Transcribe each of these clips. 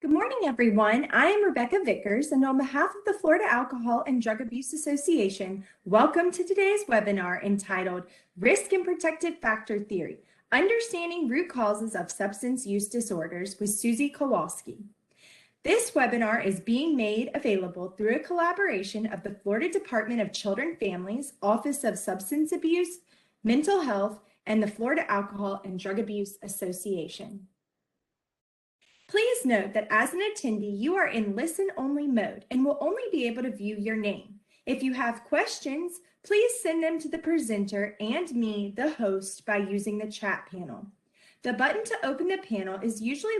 Good morning, everyone. I am Rebecca Vickers, and on behalf of the Florida Alcohol and Drug Abuse Association, welcome to today's webinar entitled Risk and Protective Factor Theory, Understanding Root Causes of Substance Use Disorders with Susie Kowalsky. This webinar is being made available through a collaboration of the Florida Department of Children, Families, Office of Substance Abuse, Mental Health, and the Florida Alcohol and Drug Abuse Association. Please note that as an attendee, you are in listen-only mode and will only be able to view your name. If you have questions, please send them to the presenter and me, the host, by using the chat panel. The button to open the panel is usually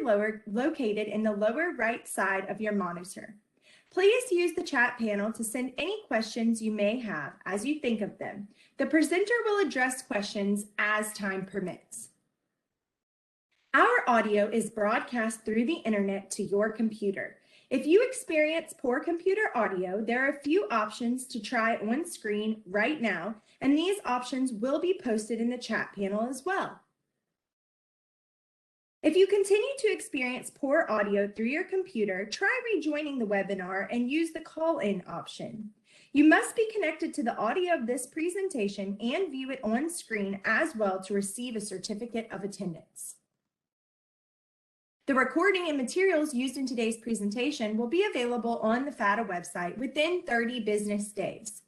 located in the lower right side of your monitor. Please use the chat panel to send any questions you may have as you think of them. The presenter will address questions as time permits. Our audio is broadcast through the internet to your computer. If you experience poor computer audio, there are a few options to try on screen right now, and these options will be posted in the chat panel as well. If you continue to experience poor audio through your computer, try rejoining the webinar and use the call-in option. You must be connected to the audio of this presentation and view it on screen as well to receive a certificate of attendance. The recording and materials used in today's presentation will be available on the FADA website within 30 business days.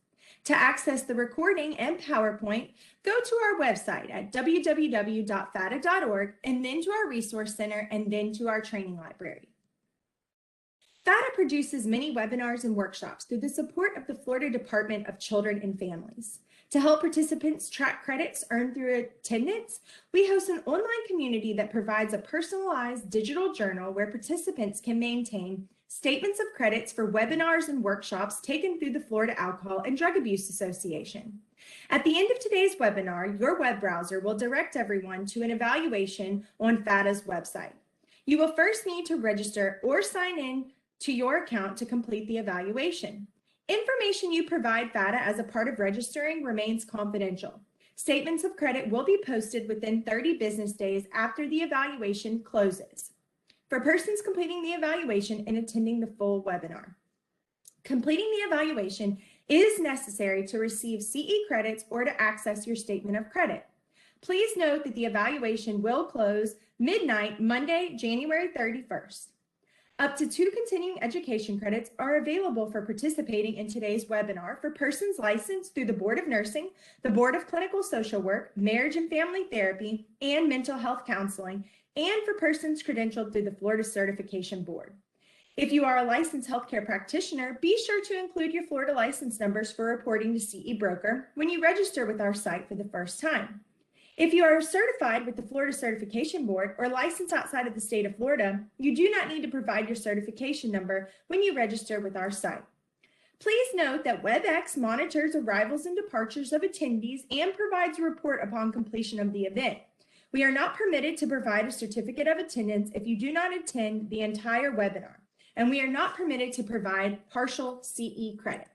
To access the recording and PowerPoint, go to our website at www.fada.org and then to our Resource Center and then to our training library. FADA produces many webinars and workshops through the support of the Florida Department of Children and Families. To help participants track credits earned through attendance, we host an online community that provides a personalized digital journal where participants can maintain statements of credits for webinars and workshops taken through the Florida Alcohol and Drug Abuse Association. At the end of today's webinar, your web browser will direct everyone to an evaluation on FADA's website. You will first need to register or sign in to your account to complete the evaluation. Information you provide FADA as a part of registering remains confidential. Statements of credit will be posted within 30 business days after the evaluation closes for persons completing the evaluation and attending the full webinar. Completing the evaluation is necessary to receive CE credits or to access your statement of credit. Please note that the evaluation will close midnight, Monday, January 31st. Up to 2 continuing education credits are available for participating in today's webinar for persons licensed through the Board of Nursing, the Board of Clinical Social Work, Marriage and Family Therapy, and Mental Health Counseling, and for persons credentialed through the Florida Certification Board. If you are a licensed healthcare practitioner, be sure to include your Florida license numbers for reporting to CE Broker when you register with our site for the first time. If you are certified with the Florida Certification Board or licensed outside of the state of Florida, you do not need to provide your certification number when you register with our site. Please note that WebEx monitors arrivals and departures of attendees and provides a report upon completion of the event. We are not permitted to provide a certificate of attendance if you do not attend the entire webinar, and we are not permitted to provide partial CE credit.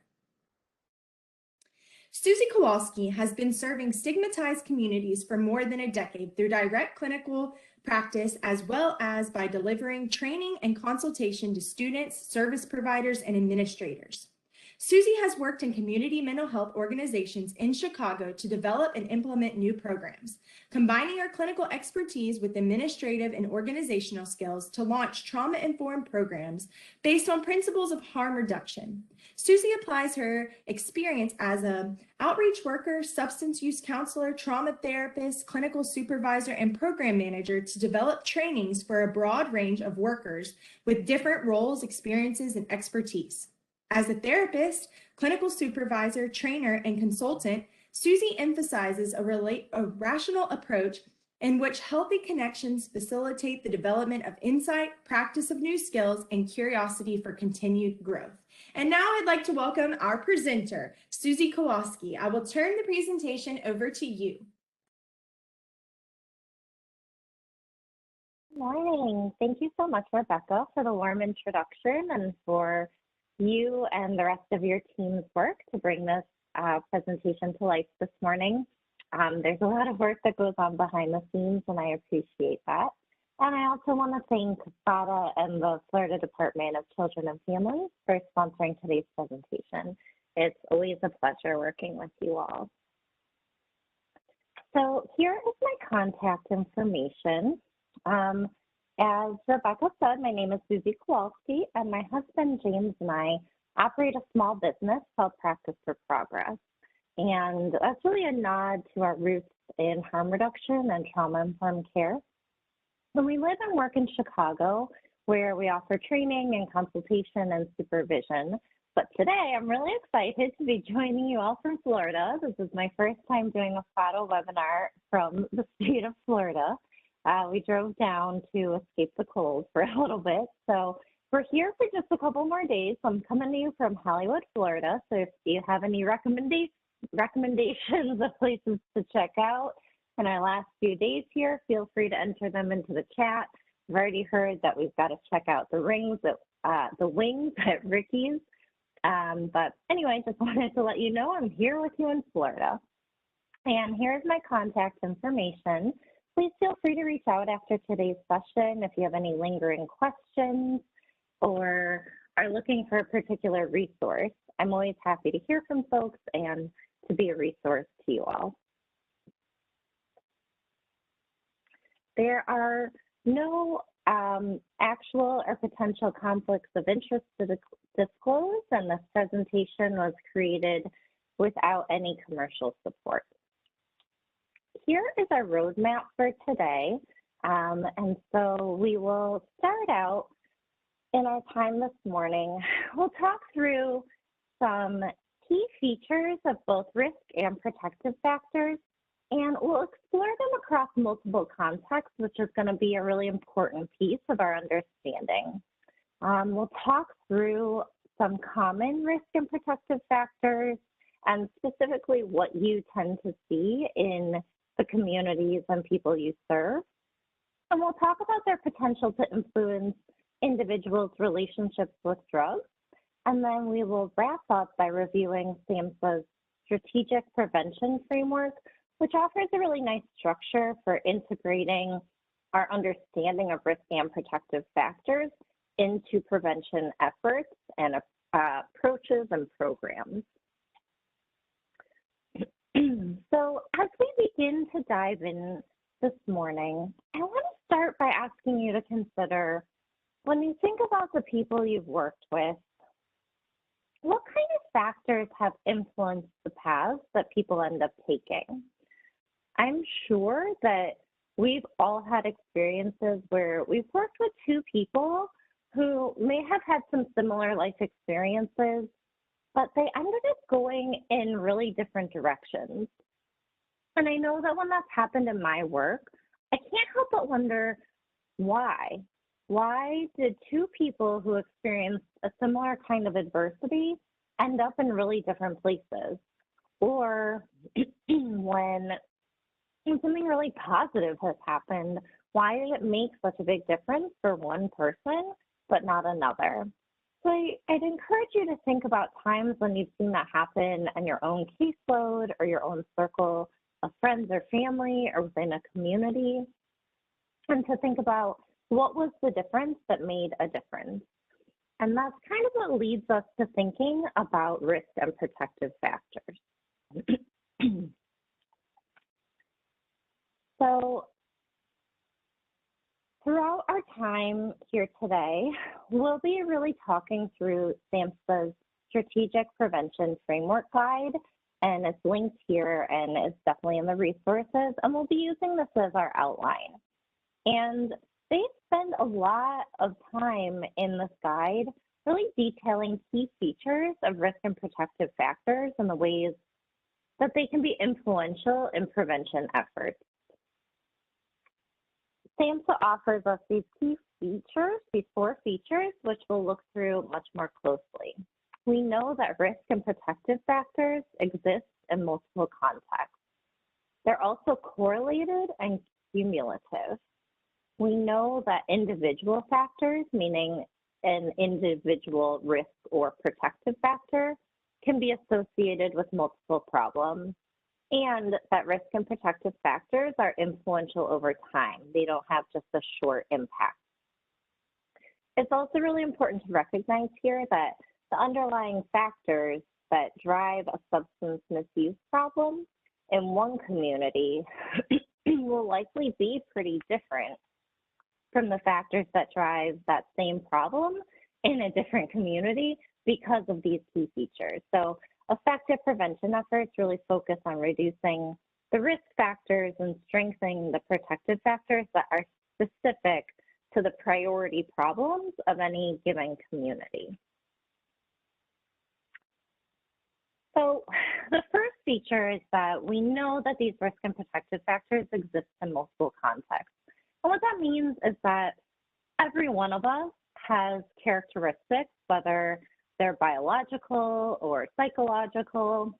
Susie Kowalsky has been serving stigmatized communities for more than a decade through direct clinical practice as well as by delivering training and consultation to students, service providers, and administrators. Susie has worked in community mental health organizations in Chicago to develop and implement new programs, combining her clinical expertise with administrative and organizational skills to launch trauma-informed programs based on principles of harm reduction. Susie applies her experience as an outreach worker, substance use counselor, trauma therapist, clinical supervisor, and program manager to develop trainings for a broad range of workers with different roles, experiences, and expertise. As a therapist, clinical supervisor, trainer, and consultant, Susie emphasizes a rational approach in which healthy connections facilitate the development of insight, practice of new skills, and curiosity for continued growth. And now I'd like to welcome our presenter, Susie Kowalsky. I will turn the presentation over to you. Good morning. Thank you so much, Rebecca, for the warm introduction and for you and the rest of your team's work to bring this presentation to life this morning. There's a lot of work that goes on behind the scenes, and I appreciate that. And I also want to thank FADA and the Florida Department of Children and Families for sponsoring today's presentation. It's always a pleasure working with you all. So here is my contact information. As Rebecca said, my name is Susie Kowalsky, and my husband James and I operate a small business called Practice for Progress. And that's really a nod to our roots in harm reduction and trauma-informed care. So we live and work in Chicago, where we offer training and consultation and supervision. But today, I'm really excited to be joining you all from Florida. This is my first time doing a FADA webinar from the state of Florida. We drove down to escape the cold for a little bit. So we're here for just a couple more days. So I'm coming to you from Hollywood, Florida. So if you have any recommendations of places to check out in our last few days here, feel free to enter them into the chat. I've already heard that we've got to check out the wings at Ricky's. But anyway, just wanted to let you know I'm here with you in Florida. And here's my contact information. Please feel free to reach out after today's session if you have any lingering questions or are looking for a particular resource. I'm always happy to hear from folks and to be a resource to you all. There are no actual or potential conflicts of interest to disclose, and this presentation was created without any commercial support. Here is our roadmap for today, and so we will start out in our time this morning. We'll talk through some key features of both risk and protective factors, and we'll explore them across multiple contexts, which is going to be a really important piece of our understanding. We'll talk through some common risk and protective factors, and specifically what you tend to see in the communities and people you serve. And we'll talk about their potential to influence individuals' relationships with drugs. And then we will wrap up by reviewing SAMHSA's strategic prevention framework, which offers a really nice structure for integrating our understanding of risk and protective factors into prevention efforts and approaches and programs. So as we begin to dive in this morning, I want to start by asking you to consider, when you think about the people you've worked with, what kind of factors have influenced the paths that people end up taking? I'm sure that we've all had experiences where we've worked with two people who may have had some similar life experiences, but they ended up going in really different directions. And I know that when that's happened in my work, I can't help but wonder why. Why did two people who experienced a similar kind of adversity end up in really different places? Or when something really positive has happened, why did it make such a big difference for one person but not another? So I'd encourage you to think about times when you've seen that happen in your own caseload or your own circle of friends or family or within a community, and to think about what was the difference that made a difference. And that's kind of what leads us to thinking about risk and protective factors. So throughout our time here today, we'll be really talking through SAMHSA's Strategic Prevention Framework Guide, and it's linked here and it's definitely in the resources, and we'll be using this as our outline. And they spend a lot of time in this guide really detailing key features of risk and protective factors and the ways that they can be influential in prevention efforts. SAMHSA offers us these key features, these 4 features, which we'll look through much more closely. We know that risk and protective factors exist in multiple contexts. They're also correlated and cumulative. We know that individual factors, meaning an individual risk or protective factor, can be associated with multiple problems. and that risk and protective factors are influential over time. They don't have just a short impact. It's also really important to recognize here that the underlying factors that drive a substance misuse problem in one community will likely be pretty different from the factors that drive that same problem in a different community because of these key features. So effective prevention efforts really focus on reducing the risk factors and strengthening the protective factors that are specific to the priority problems of any given community. So the first feature is that we know that these risk and protective factors exist in multiple contexts. And what that means is that every one of us has characteristics, whether they're biological or psychological,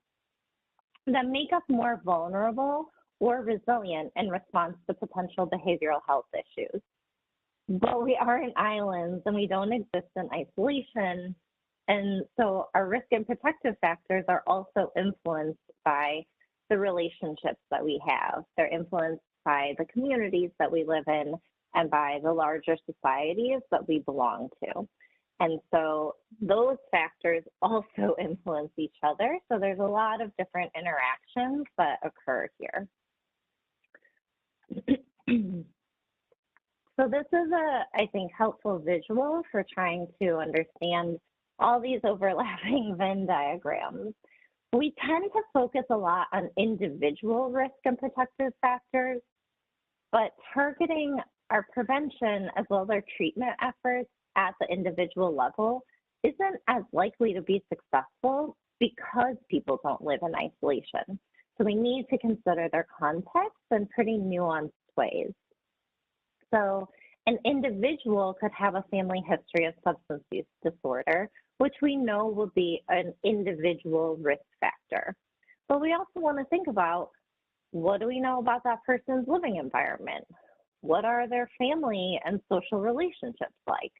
that make us more vulnerable or resilient in response to potential behavioral health issues. But we aren't islands and we don't exist in isolation. And so our risk and protective factors are also influenced by the relationships that we have. They're influenced by the communities that we live in and by the larger societies that we belong to. And so those factors also influence each other. So there's a lot of different interactions that occur here. So this is I think, helpful visual for trying to understand all these overlapping Venn diagrams. We tend to focus a lot on individual risk and protective factors, but targeting our prevention as well as our treatment efforts at the individual level isn't as likely to be successful because people don't live in isolation. So we need to consider their context in pretty nuanced ways. So an individual could have a family history of substance use disorder, which we know will be an individual risk factor. But we also want to think about, what do we know about that person's living environment? What are their family and social relationships like?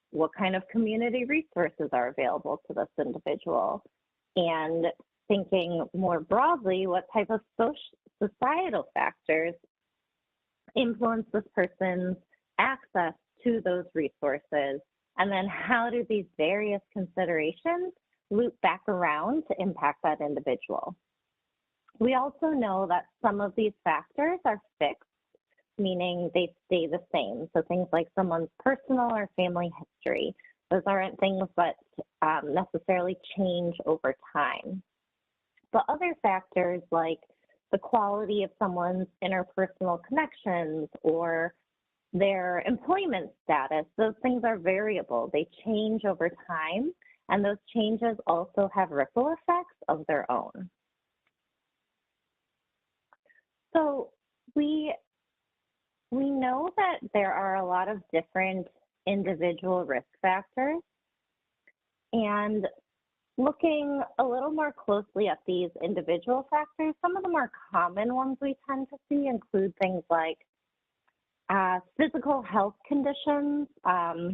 What kind of community resources are available to this individual? And thinking more broadly, what type of societal factors influence this person's access to those resources? And then how do these various considerations loop back around to impact that individual? We also know that some of these factors are fixed, meaning they stay the same. So things like someone's personal or family history, those aren't things that necessarily change over time. But other factors like the quality of someone's interpersonal connections or their employment status, those things are variable. They change over time, and those changes also have ripple effects of their own. So we know that there are a lot of different individual risk factors, and looking a little more closely at these individual factors, some of the more common ones we tend to see include things like physical health conditions are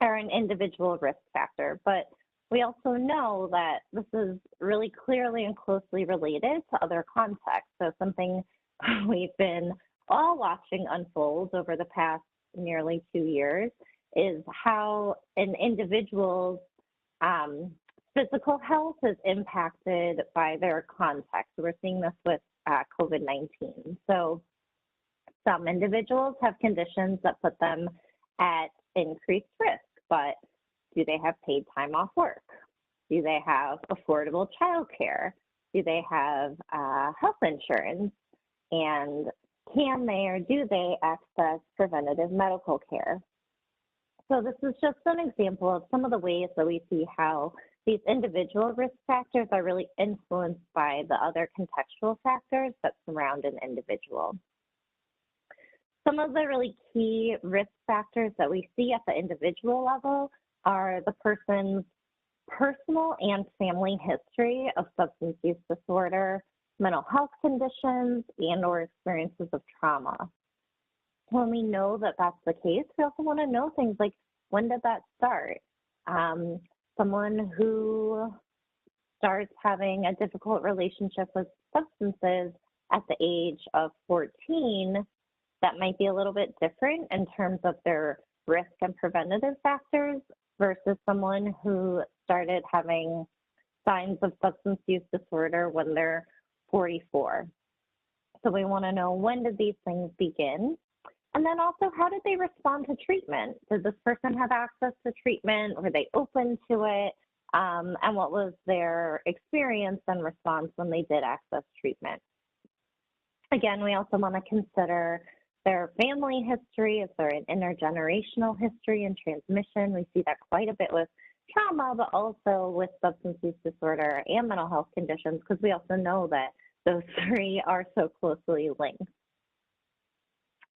an individual risk factor, but we also know that this is really clearly and closely related to other contexts. So something we've been all watching unfold over the past nearly 2 years is how an individual's physical health is impacted by their context. We're seeing this with COVID-19. So some individuals have conditions that put them at increased risk, but do they have paid time off work? Do they have affordable childcare? Do they have health insurance? And can they or do they access preventative medical care? So this is just an example of some of the ways that we see how these individual risk factors are really influenced by the other contextual factors that surround an individual. Some of the really key risk factors that we see at the individual level are the person's personal and family history of substance use disorder, mental health conditions, and/or experiences of trauma. When we know that that's the case, we also want to know things like, when did that start? Someone who starts having a difficult relationship with substances at the age of 14, that might be a little bit different in terms of their risk and preventative factors versus someone who started having signs of substance use disorder when they're 44. So we want to know, when did these things begin? And then also, how did they respond to treatment? Did this person have access to treatment? Were they open to it? And what was their experience and response when they did access treatment? Again, we also want to consider their family history. Is there an intergenerational history and transmission? We see that quite a bit with trauma, but also with substance use disorder and mental health conditions, because we also know that those three are so closely linked.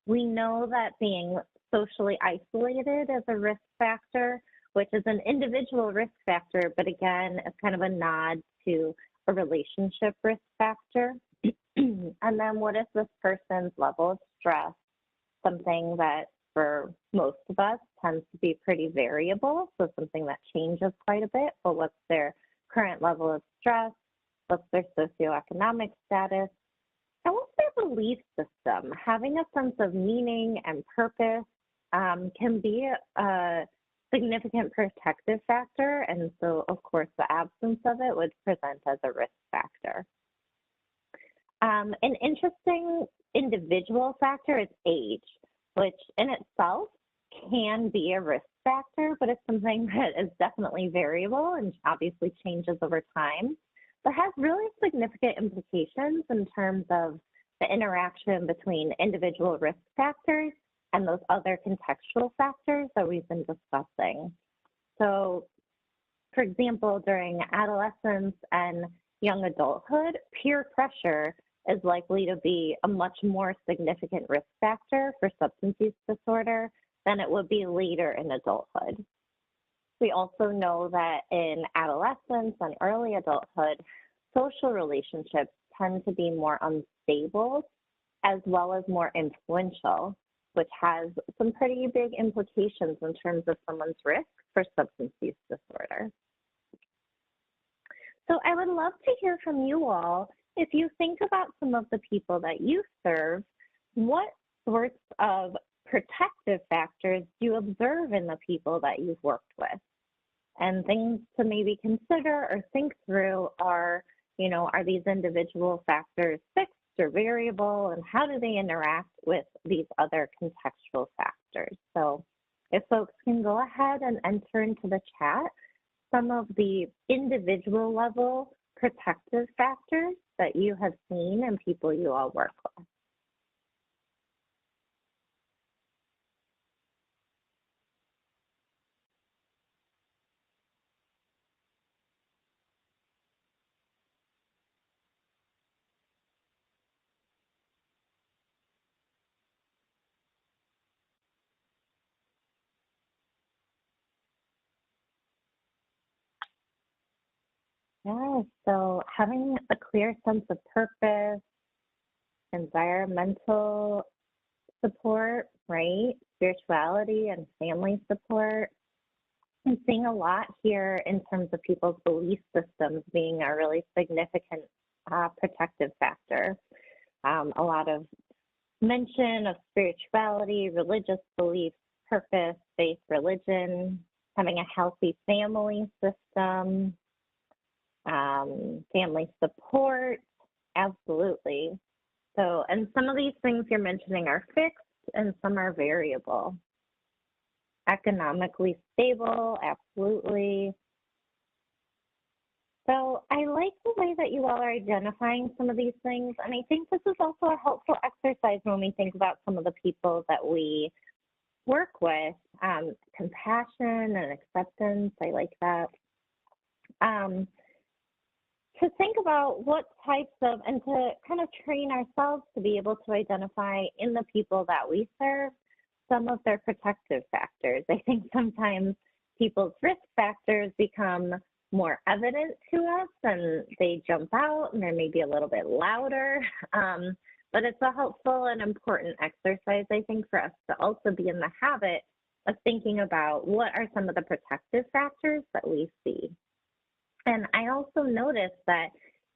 We know that being socially isolated is a risk factor, which is an individual risk factor, but again, it's kind of a nod to a relationship risk factor. And then what is this person's level of stress? Something that for most of us tends to be pretty variable, so something that changes quite a bit, but what's their current level of stress? What's their socioeconomic status? And what's their belief system? Having a sense of meaning and purpose can be a significant protective factor, and so of course the absence of it would present as a risk factor. An interesting individual factor is age, which in itself can be a risk factor, but it's something that is definitely variable and obviously changes over time, but has really significant implications in terms of the interaction between individual risk factors and those other contextual factors that we've been discussing. So, for example, during adolescence and young adulthood, peer pressure is likely to be a much more significant risk factor for substance use disorder than it would be later in adulthood. We also know that in adolescence and early adulthood, social relationships tend to be more unstable as well as more influential, which has some pretty big implications in terms of someone's risk for substance use disorder. So I would love to hear from you all. If you think about some of the people that you serve, what sorts of protective factors do you observe in the people that you've worked with? And things to maybe consider or think through are, are these individual factors fixed or variable, and how do they interact with these other contextual factors? So if folks can go ahead and enter into the chat some of the individual level protective factors that you have seen in people you all work with. Yeah, so having a clear sense of purpose, environmental support, right? Spirituality and family support. I'm seeing a lot here in terms of people's belief systems being a really significant protective factor. A lot of mention of spirituality, religious beliefs, purpose, faith, religion, having a healthy family system, family support, absolutely. So, and some of these things you're mentioning are fixed and some are variable. Economically stable, absolutely. So I like the way that you all are identifying some of these things, and I think this is also a helpful exercise when we think about some of the people that we work with. Compassion and acceptance, I like that. To think about what types of, and to kind of train ourselves to be able to identify in the people that we serve some of their protective factors. I think sometimes people's risk factors become more evident to us and they jump out and they're maybe a little bit louder, but it's a helpful and important exercise, I think, for us to also be in the habit of thinking about what are some of the protective factors that we see. And I also noticed that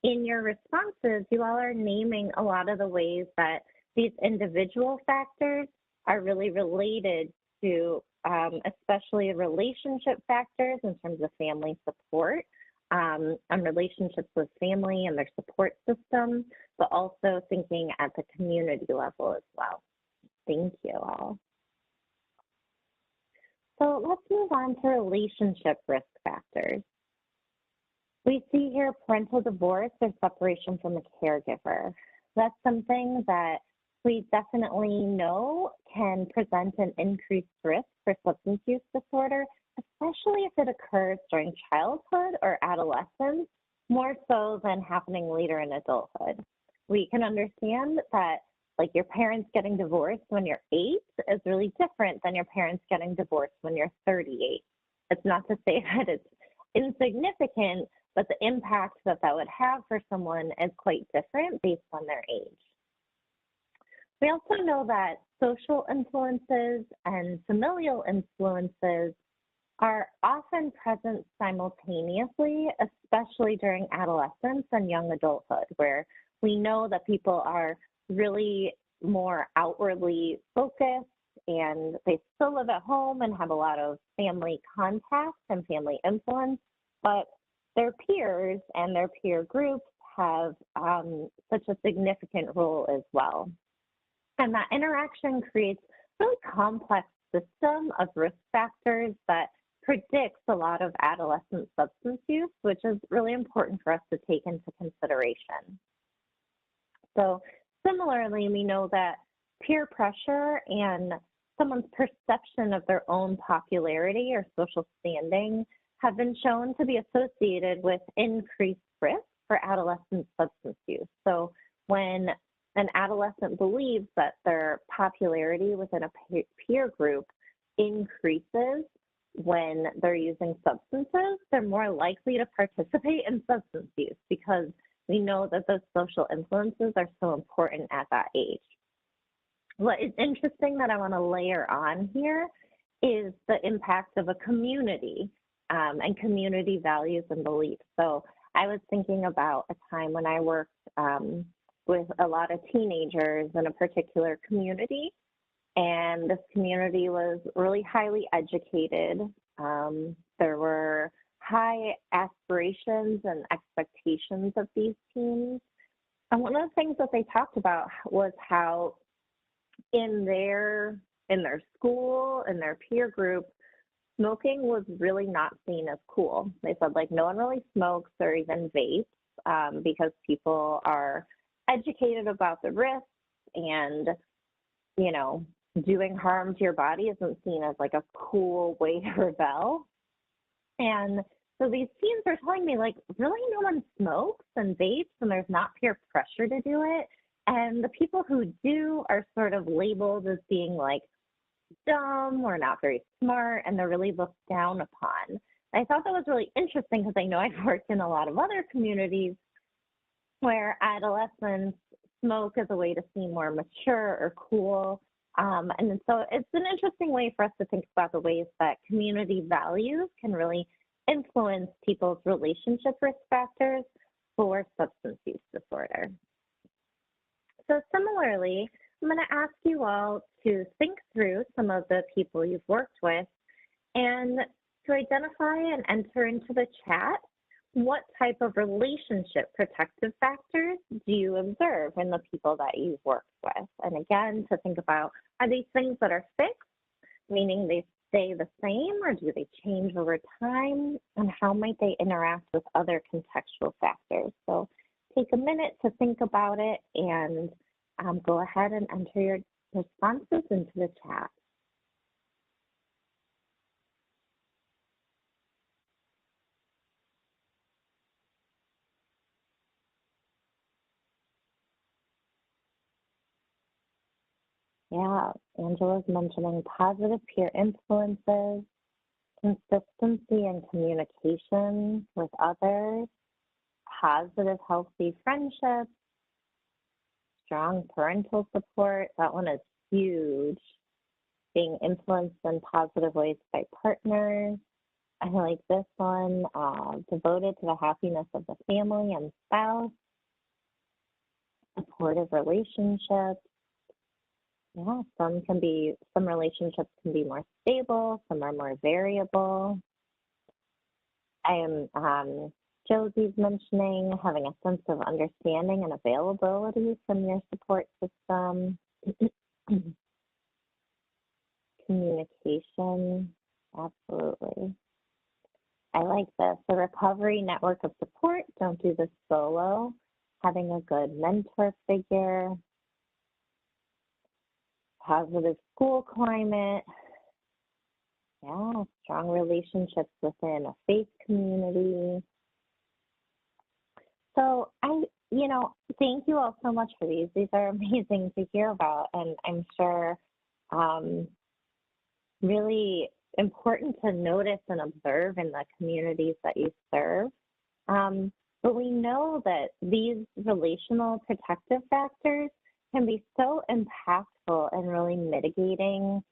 in your responses, you all are naming a lot of the ways that these individual factors are really related to especially relationship factors in terms of family support and relationships with family and their support system, but also thinking at the community level as well. Thank you all. So let's move on to relationship risk factors. We see here parental divorce or separation from a caregiver. That's something that we definitely know can present an increased risk for substance use disorder, especially if it occurs during childhood or adolescence, more so than happening later in adulthood. We can understand that like your parents getting divorced when you're 8 is really different than your parents getting divorced when you're 38. It's not to say that it's insignificant, but the impact that that would have for someone is quite different based on their age. We also know that social influences and familial influences are often present simultaneously, especially during adolescence and young adulthood, where we know that people are really more outwardly focused and they still live at home and have a lot of family contact and family influence, but their peers and their peer groups have such a significant role as well. And that interaction creates a really complex system of risk factors that predicts a lot of adolescent substance use, which is really important for us to take into consideration. So similarly, we know that peer pressure and someone's perception of their own popularity or social standing have been shown to be associated with increased risk for adolescent substance use. So when an adolescent believes that their popularity within a peer group increases when they're using substances, they're more likely to participate in substance use because we know that those social influences are so important at that age. What is interesting that I want to layer on here is the impact of a community and community values and beliefs. So I was thinking about a time when I worked with a lot of teenagers in a particular community, and this community was really highly educated. There were high aspirations and expectations of these teens. And one of the things that they talked about was how in their school, in their peer group, smoking was really not seen as cool. They said like no one really smokes or even vapes because people are educated about the risks, and you know, doing harm to your body isn't seen as like a cool way to rebel. And so these teens are telling me like really no one smokes and vapes and there's not peer pressure to do it. And the people who do are sort of labeled as being like dumb or not very smart, and they're really looked down upon. I thought that was really interesting because I know I've worked in a lot of other communities where adolescents smoke as a way to seem more mature or cool. And so it's an interesting way for us to think about the ways that community values can really influence people's relationship risk factors for substance use disorder. So similarly, I'm going to ask you all to think through some of the people you've worked with and to identify and enter into the chat what type of relationship protective factors do you observe in the people that you've worked with? And again, to think about, are these things that are fixed, meaning they stay the same, or do they change over time? And how might they interact with other contextual factors? So take a minute to think about it and go ahead and enter your responses into the chat. Yeah, Angela's mentioning positive peer influences, consistency and communication with others, positive, healthy friendships, strong parental support. That one is huge. Being influenced in positive ways by partners, I like this one, devoted to the happiness of the family and spouse, supportive relationships. Yeah, some relationships can be more stable, some are more variable. I am, Josie's mentioning having a sense of understanding and availability from your support system. Communication, absolutely. I like this. The recovery network of support, don't do this solo. Having a good mentor figure. Positive school climate. Yeah, strong relationships within a faith community. So thank you all so much for these. These are amazing to hear about, and I'm sure really important to notice and observe in the communities that you serve. But we know that these relational protective factors can be so impactful in really mitigating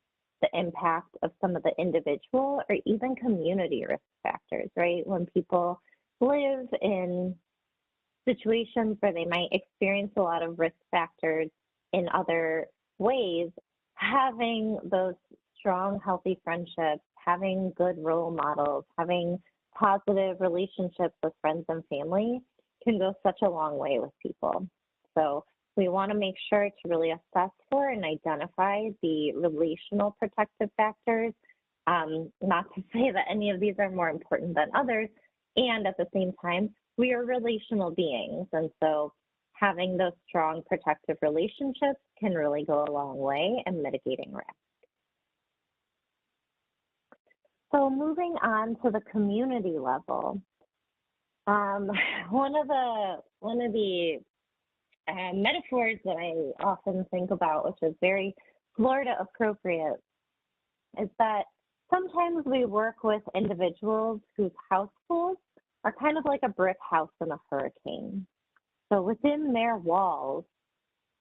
the impact of some of the individual or even community risk factors, right? When people live in situations where they might experience a lot of risk factors in other ways, having those strong, healthy friendships, having good role models, having positive relationships with friends and family can go such a long way with people. So we want to make sure to really assess for and identify the relational protective factors, not to say that any of these are more important than others, and at the same time, we are relational beings, and so having those strong protective relationships can really go a long way in mitigating risk. So moving on to the community level, one of the metaphors that I often think about, which is very Florida appropriate, is that sometimes we work with individuals whose households are kind of like a brick house in a hurricane. So within their walls,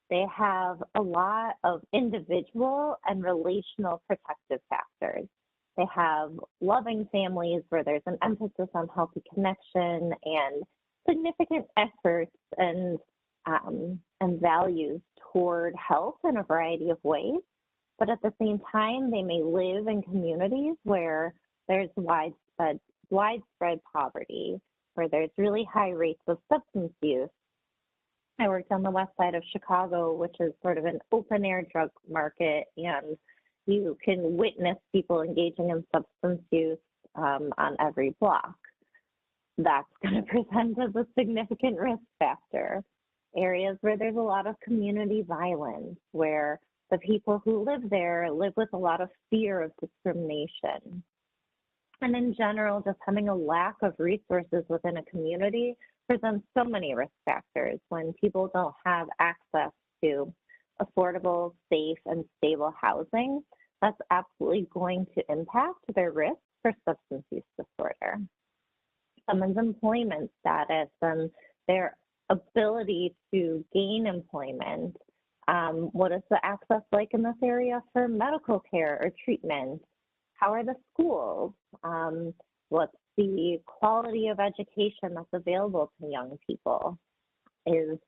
they have a lot of individual and relational protective factors. They have loving families where there's an emphasis on healthy connection and significant efforts and values toward health in a variety of ways. But at the same time, they may live in communities where there's widespread poverty, where there's really high rates of substance use. I worked on the west side of Chicago, which is sort of an open-air drug market, and you can witness people engaging in substance use on every block. That's going to present as a significant risk factor. Areas where there's a lot of community violence, where the people who live there live with a lot of fear of discrimination. And in general, just having a lack of resources within a community presents so many risk factors. When people don't have access to affordable, safe, and stable housing, that's absolutely going to impact their risk for substance use disorder. Someone's employment status and their ability to gain employment. What is the access like in this area for medical care or treatment? How are the schools? What's the quality of education that's available to young people? Is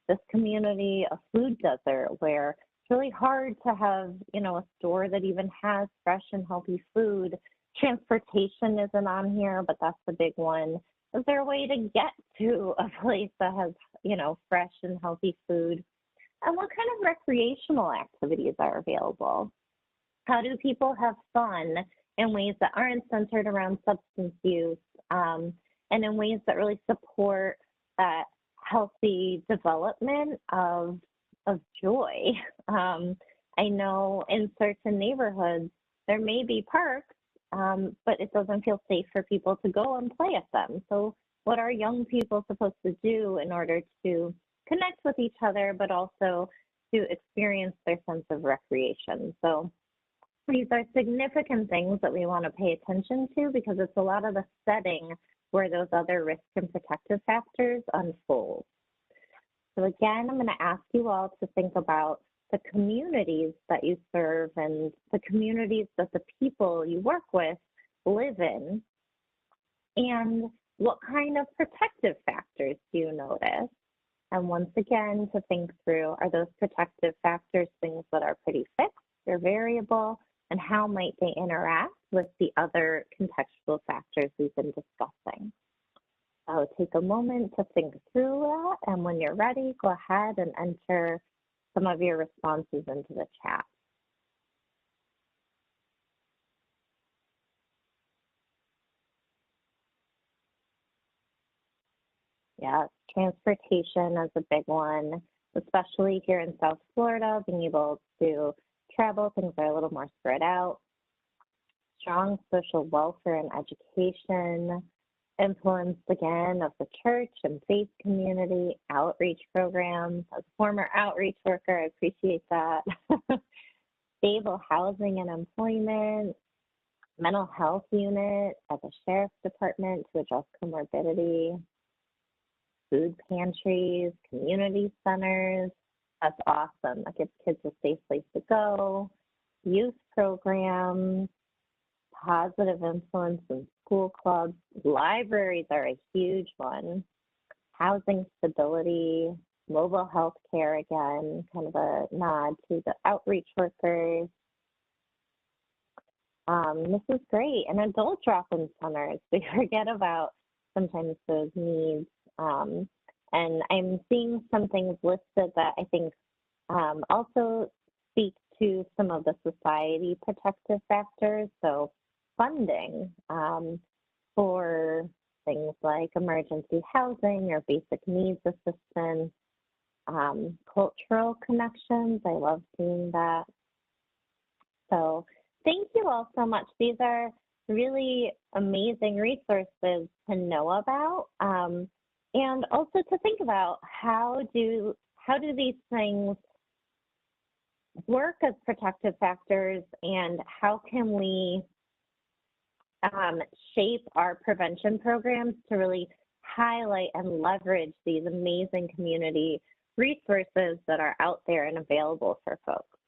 this community a food desert where it's really hard to have, a store that even has fresh and healthy food? Transportation isn't on here, but that's the big one. Is there a way to get to a place that has, fresh and healthy food? And what kind of recreational activities are available? How do people have fun in ways that aren't centered around substance use, and in ways that really support that healthy development of joy? I know in certain neighborhoods, there may be parks, but it doesn't feel safe for people to go and play at them. So what are young people supposed to do in order to connect with each other, but also to experience their sense of recreation? So these are significant things that we want to pay attention to, because it's a lot of the setting where those other risk and protective factors unfold. So again, I'm going to ask you all to think about the communities that you serve and the communities that the people you work with live in, And what kind of protective factors do you notice? And once again, to think through, are those protective factors things that are pretty fixed or variable? And how might they interact with the other contextual factors we've been discussing? So take a moment to think through that, and when you're ready, go ahead and enter some of your responses into the chat. Yeah, transportation is a big one, especially here in South Florida, being able to travel, things are a little more spread out. Strong social welfare and education, influence again of the church and faith community, outreach programs. As a former outreach worker, I appreciate that. Stable housing and employment, mental health unit at the sheriff's department to address comorbidity, food pantries, community centers. That's awesome. That gives kids a safe place to go. Youth programs, positive influence in school clubs. Libraries are a huge one. Housing stability, mobile health care, again, kind of a nod to the outreach workers. This is great. And adult drop-in centers, we forget about sometimes those needs. And I'm seeing some things listed that I think also speak to some of the society protective factors. So funding for things like emergency housing or basic needs assistance, cultural connections. I love seeing that. So thank you all so much. These are really amazing resources to know about, and also to think about how do these things work as protective factors, and how can we shape our prevention programs to really highlight and leverage these amazing community resources that are out there and available for folks.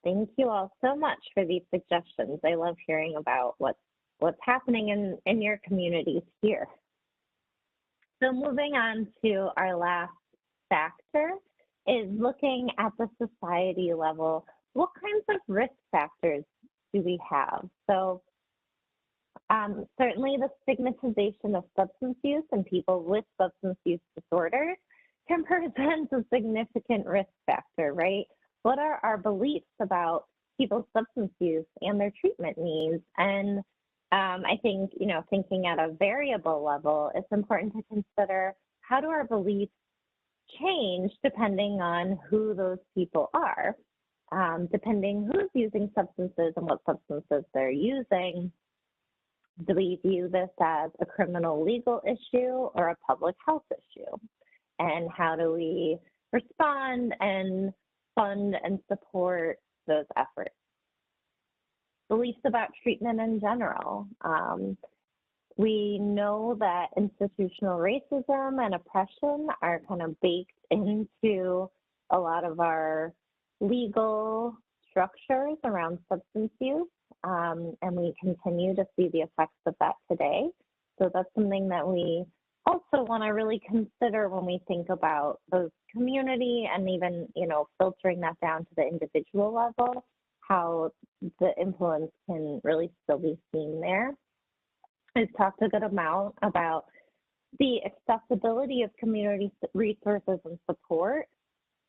Thank you all so much for these suggestions. I love hearing about what's happening in your communities here. So moving on to our last factor is looking at the society level. What kinds of risk factors do we have? So certainly the stigmatization of substance use and people with substance use disorders can present a significant risk factor, right? What are our beliefs about people's substance use and their treatment needs? And I think, thinking at a variable level, it's important to consider how do our beliefs change depending on who those people are, depending who's using substances and what substances they're using. Do we view this as a criminal legal issue or a public health issue? And how do we respond and fund and support those efforts? Beliefs about treatment in general. We know that institutional racism and oppression are kind of baked into a lot of our legal structures around substance use, and we continue to see the effects of that today. So that's something that we also want to really consider when we think about those community and even, filtering that down to the individual level, how the influence can really still be seen there. I've talked a good amount about the accessibility of community resources and support.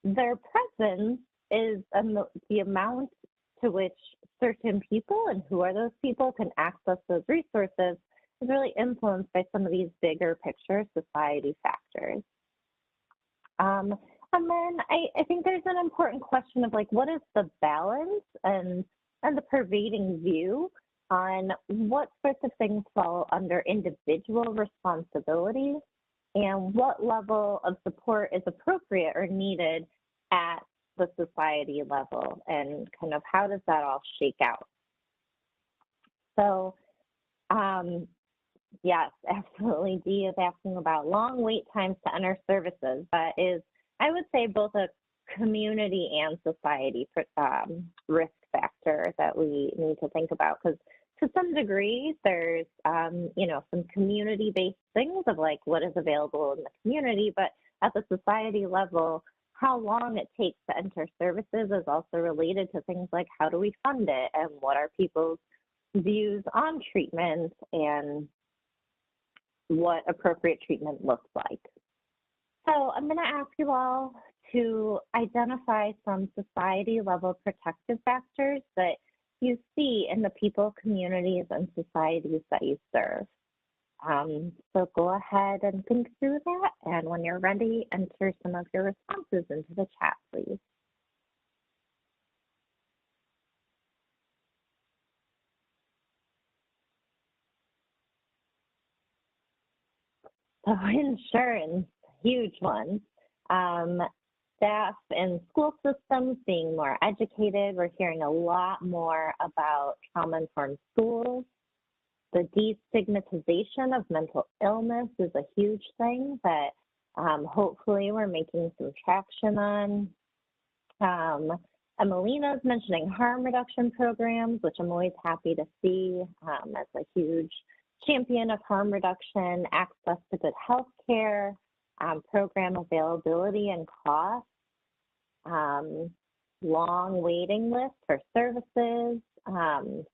Their presence is the amount to which certain people, and who are those people, can access those resources is really influenced by some of these bigger picture society factors. And then I think there's an important question of what is the balance and the pervading view on what sorts of things fall under individual responsibility and what level of support is appropriate or needed at the society level, and kind of how does that all shake out? So, yes, absolutely. Dee is asking about long wait times to enter services. That is, I would say, both a community and society risk factor that we need to think about, because to some degree, there's, some community-based things of like what is available in the community, but at the society level, how long it takes to enter services is also related to things like how do we fund it and what are people's views on treatment and what appropriate treatment looks like. So I'm going to ask you all to identify some society level protective factors that you see in the people, communities, and societies that you serve. So go ahead and think through that, and when you're ready, enter some of your responses into the chat, please. So insurance, huge one. Staff in school systems being more educated. We're hearing a lot more about trauma-informed schools. The destigmatization of mental illness is a huge thing that hopefully we're making some traction on. Emelina's mentioning harm reduction programs, which I'm always happy to see as a huge champion of harm reduction, access to good health care, program availability and cost, long waiting lists for services.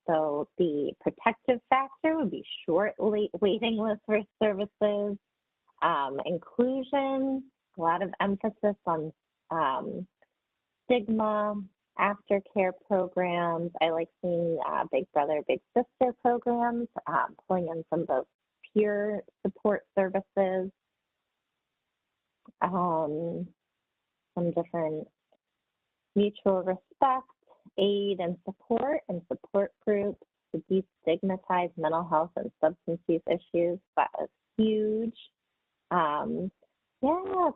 So the protective factor would be short waiting lists for services, inclusion, a lot of emphasis on stigma, aftercare programs. I like seeing Big Brother, Big Sister programs, pulling in some of those peer support services, some different mutual respect, aid and support groups to destigmatize mental health and substance use issues. That is huge.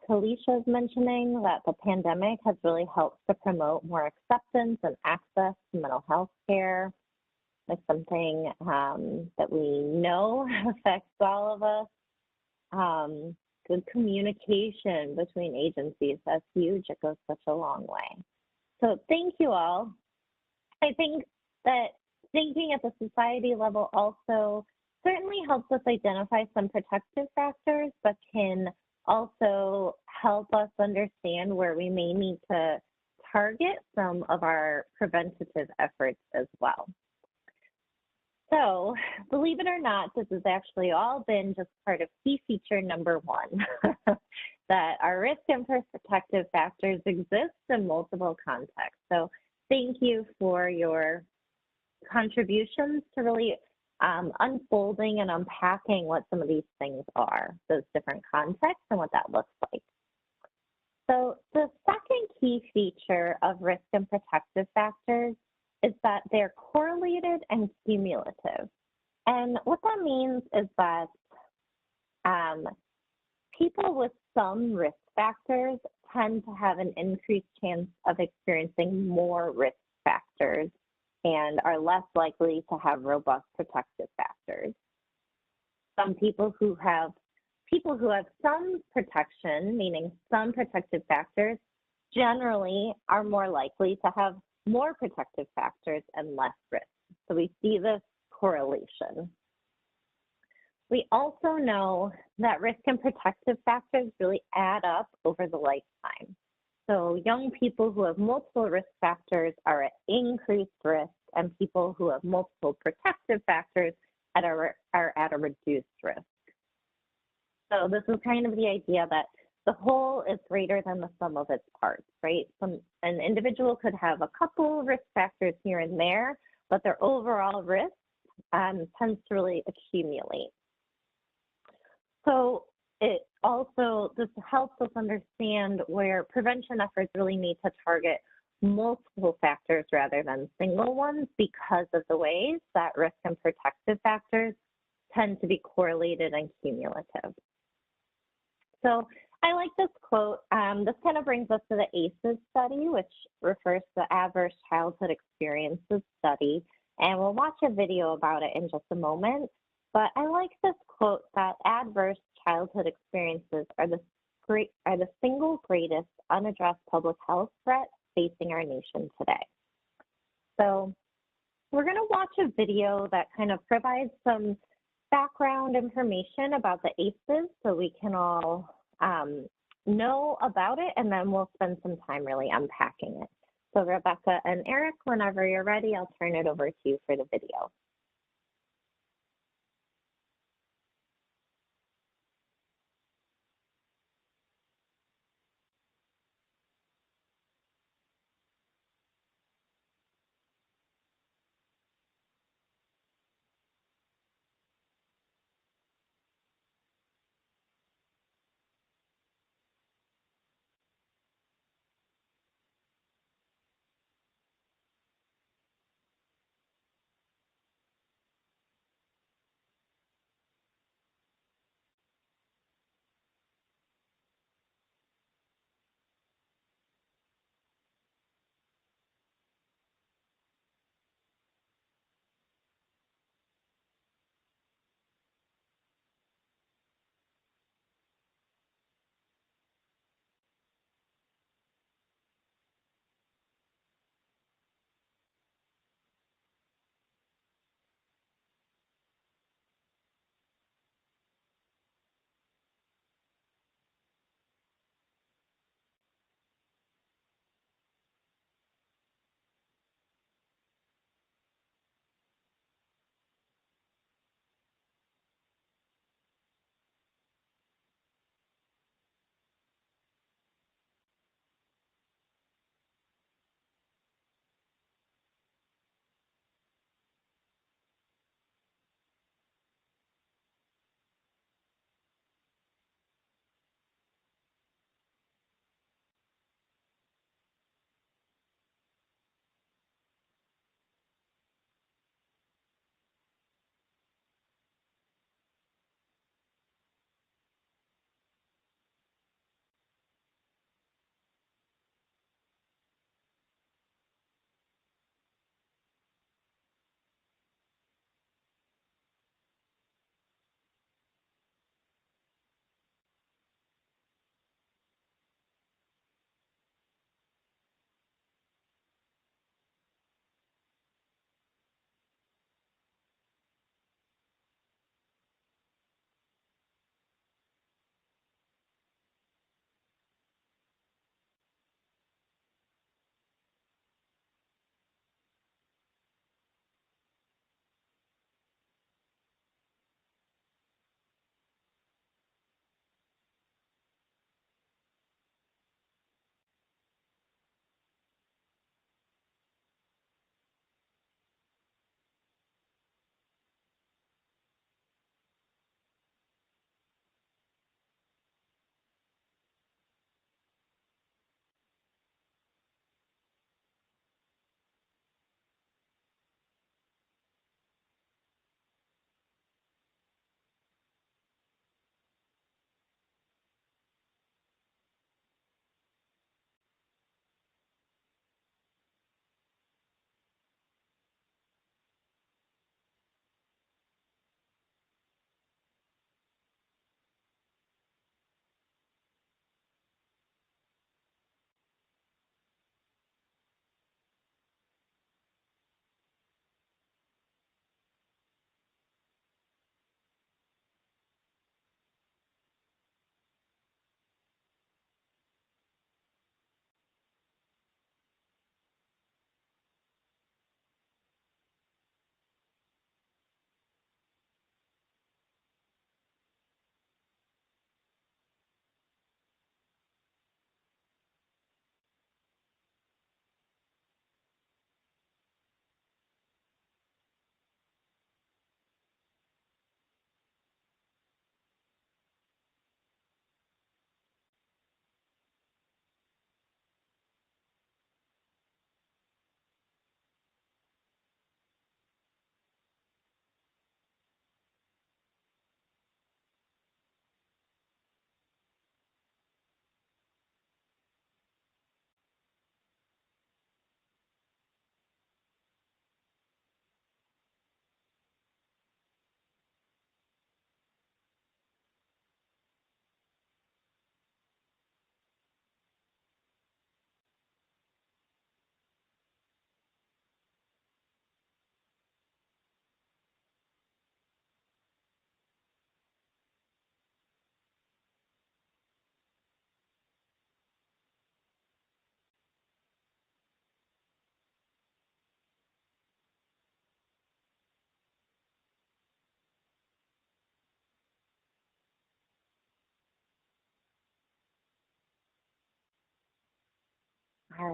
Kalisha is mentioning that the pandemic has really helped to promote more acceptance and access to mental health care. It's something that we know affects all of us. Good communication between agencies, that's huge. It goes such a long way. So thank you all. I think that thinking at the society level also certainly helps us identify some protective factors, but can also help us understand where we may need to target some of our preventative efforts as well. So, believe it or not, this has actually all been just part of key feature number 1, that our risk and protective factors exist in multiple contexts. So, thank you for your contributions to really unfolding and unpacking what some of these things are, those different contexts and what that looks like. So the second key feature of risk and protective factors is that they're correlated and cumulative. And what that means is that people with some risk factors tend to have an increased chance of experiencing more risk factors and are less likely to have robust protective factors. Some people who have some protection, meaning some protective factors, generally are more likely to have more protective factors and less risk. So we see this correlation. We also know that risk and protective factors really add up over the lifetime. So young people who have multiple risk factors are at increased risk, and people who have multiple protective factors are at a reduced risk. So this is kind of the idea that the whole is greater than the sum of its parts, right? An individual could have a couple risk factors here and there, but their overall risk tends to really accumulate. So this helps us understand where prevention efforts really need to target multiple factors rather than single ones because of the ways that risk and protective factors tend to be correlated and cumulative. So I like this quote. This kind of brings us to the ACEs study, which refers to the Adverse Childhood Experiences Study. And we'll watch a video about it in just a moment. But I like this quote that adverse childhood experiences are the single greatest unaddressed public health threat facing our nation today. So we're going to watch a video that kind of provides some background information about the ACEs so we can all know about it, and then we'll spend some time really unpacking it. So Rebecca and Eric, whenever you're ready, I'll turn it over to you for the video.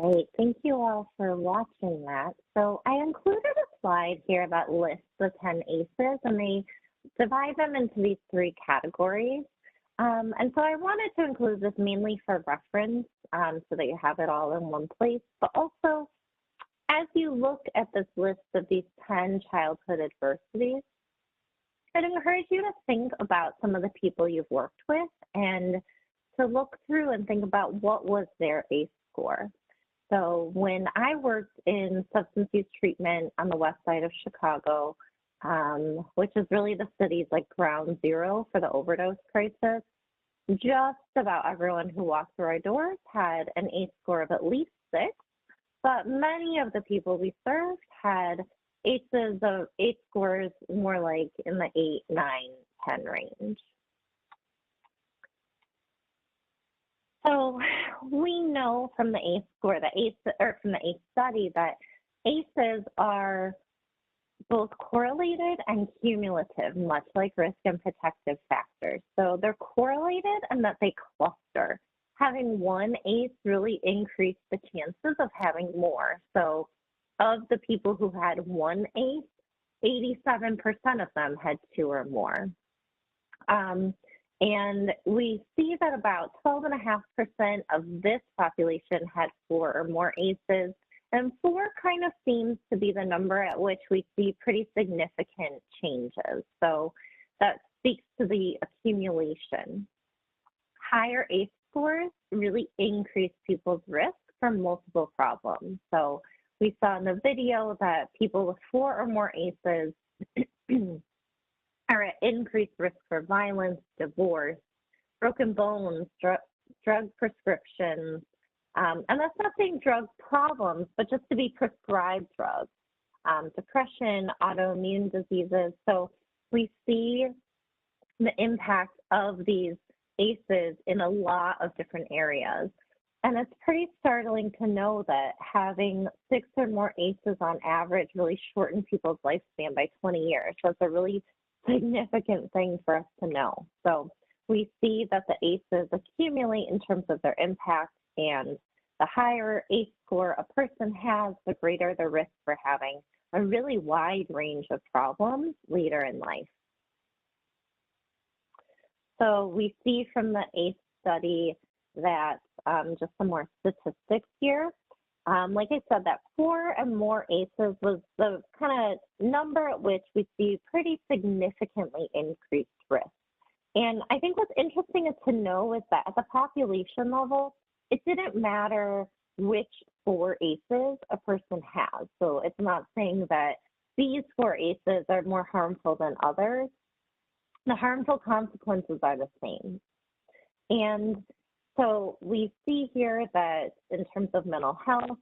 right, thank you all for watching that. So I included a slide here that lists the 10 ACEs, and they divide them into these 3 categories. And so I wanted to include this mainly for reference so that you have it all in one place, but also as you look at this list of these 10 childhood adversities, I'd encourage you to think about some of the people you've worked with and to look through and think about what was their ACE score. So when I worked in substance use treatment on the west side of Chicago, which is really the city's like ground zero for the overdose crisis, just about everyone who walked through our doors had an ACE score of at least 6, but many of the people we served had ACE scores more like in the 8, 9, 10 range. So we know from the ACE score, from the ACE study, that ACEs are both correlated and cumulative, much like risk and protective factors. So they're correlated and that they cluster. Having one ACE really increased the chances of having more. So of the people who had one ACE, 87% of them had 2 or more. And we see that about 12.5% of this population had 4 or more ACEs, and 4 kind of seems to be the number at which we see pretty significant changes. So that speaks to the accumulation. Higher ACE scores really increase people's risk for multiple problems. So we saw in the video that people with 4 or more ACEs are at increased risk for violence, divorce, broken bones, drug prescriptions, and that's not saying drug problems, but just to be prescribed drugs, depression, autoimmune diseases. So we see the impact of these ACEs in a lot of different areas. And it's pretty startling to know that having 6 or more ACEs on average really shortened people's lifespan by 20 years. So it's a really significant thing for us to know. So we see that the ACEs accumulate in terms of their impact, and the higher ACE score a person has, the greater the risk for having a really wide range of problems later in life. So we see from the ACE study that just some more statistics here. Like I said, that 4 and more ACEs was the kind of number at which we see pretty significantly increased risk. And I think what's interesting to know is that at the population level, it didn't matter which 4 ACEs a person has. So it's not saying that these 4 ACEs are more harmful than others. The harmful consequences are the same. And so we see here that in terms of mental health,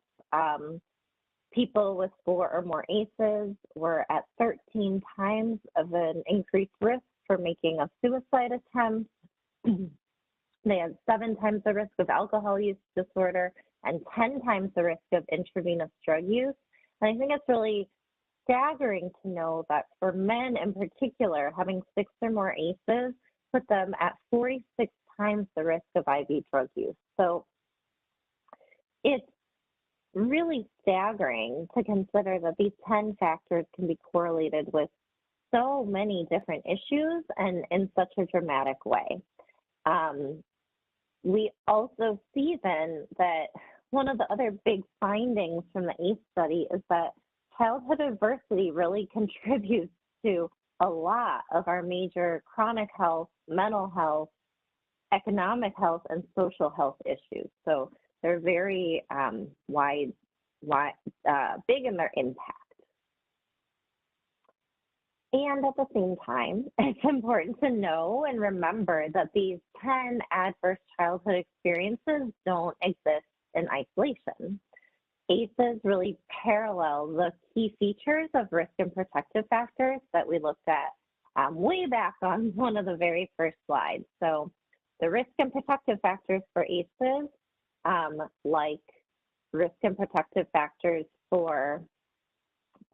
people with 4 or more ACEs were at 13 times of an increased risk for making a suicide attempt. They had 7 times the risk of alcohol use disorder and 10 times the risk of intravenous drug use. And I think it's really staggering to know that for men in particular, having 6 or more ACEs put them at 46 times the risk of IV drug use. So it's really staggering to consider that these 10 factors can be correlated with so many different issues and in such a dramatic way. We also see then that one of the other big findings from the ACE study is that childhood adversity really contributes to a lot of our major chronic health, mental health, economic health, and social health issues. So they're very big in their impact. And at the same time, it's important to know and remember that these 10 adverse childhood experiences don't exist in isolation. ACEs really parallel the key features of risk and protective factors that we looked at way back on one of the very first slides. So the risk and protective factors for ACEs, like risk and protective factors for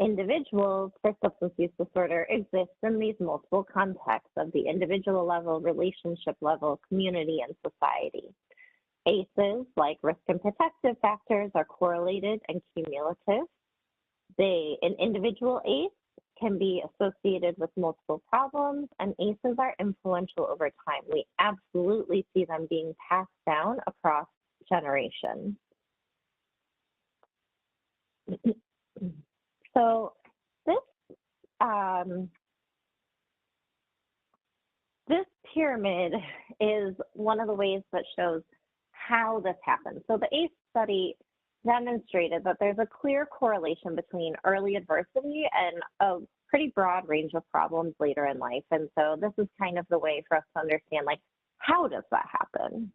individuals for substance use disorder, exist in these multiple contexts of the individual level, relationship level, community, and society. ACEs, like risk and protective factors, are correlated and cumulative. An individual ACE can be associated with multiple problems, and ACEs are influential over time. We absolutely see them being passed down across generations. So this pyramid is one of the ways that shows how this happens. So the ACE study demonstrated that there's a clear correlation between early adversity and a pretty broad range of problems later in life. And so this is kind of the way for us to understand, like, how does that happen?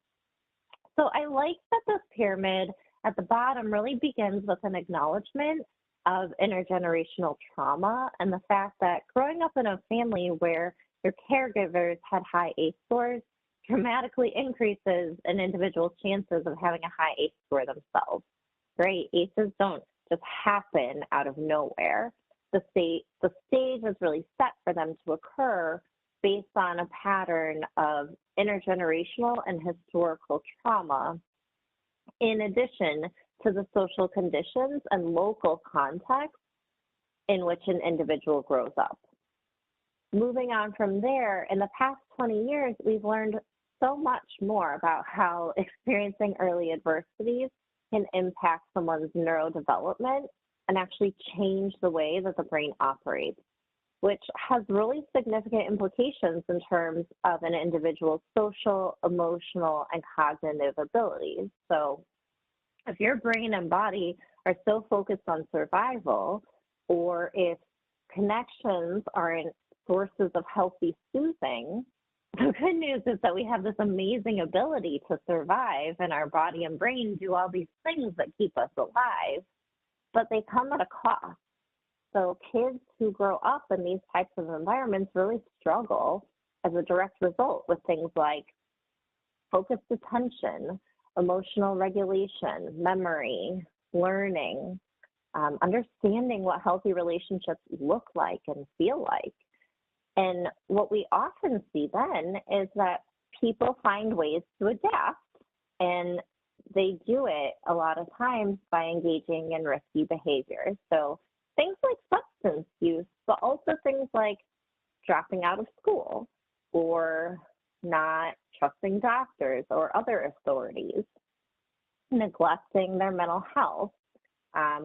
So I like that this pyramid at the bottom really begins with an acknowledgement of intergenerational trauma and the fact that growing up in a family where your caregivers had high ACE scores dramatically increases an individual's chances of having a high ACE score themselves, right? ACEs don't just happen out of nowhere. The stage is really set for them to occur based on a pattern of intergenerational and historical trauma, in addition to the social conditions and local context in which an individual grows up. Moving on from there, in the past 20 years, we've learned so much more about how experiencing early adversities can impact someone's neurodevelopment and actually change the way that the brain operates, which has really significant implications in terms of an individual's social, emotional, and cognitive abilities. So if your brain and body are so focused on survival, or if connections aren't sources of healthy soothing, the good news is that we have this amazing ability to survive, and our body and brain do all these things that keep us alive, but they come at a cost. So kids who grow up in these types of environments really struggle as a direct result with things like focused attention, emotional regulation, memory, learning, understanding what healthy relationships look like and feel like. And what we often see then is that people find ways to adapt, and they do it a lot of times by engaging in risky behaviors. So things like substance use, but also things like dropping out of school or not trusting doctors or other authorities, neglecting their mental health,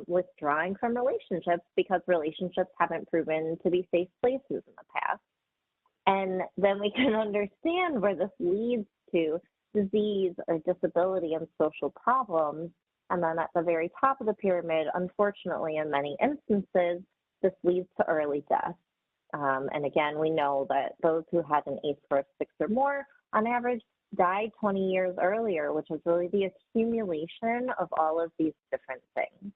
withdrawing from relationships because relationships haven't proven to be safe places in the past. And then we can understand where this leads to disease or disability and social problems. And then at the very top of the pyramid, unfortunately, in many instances, this leads to early death. And again, we know that those who had an ACE score of 6 or more, on average, died 20 years earlier, which is really the accumulation of all of these different things.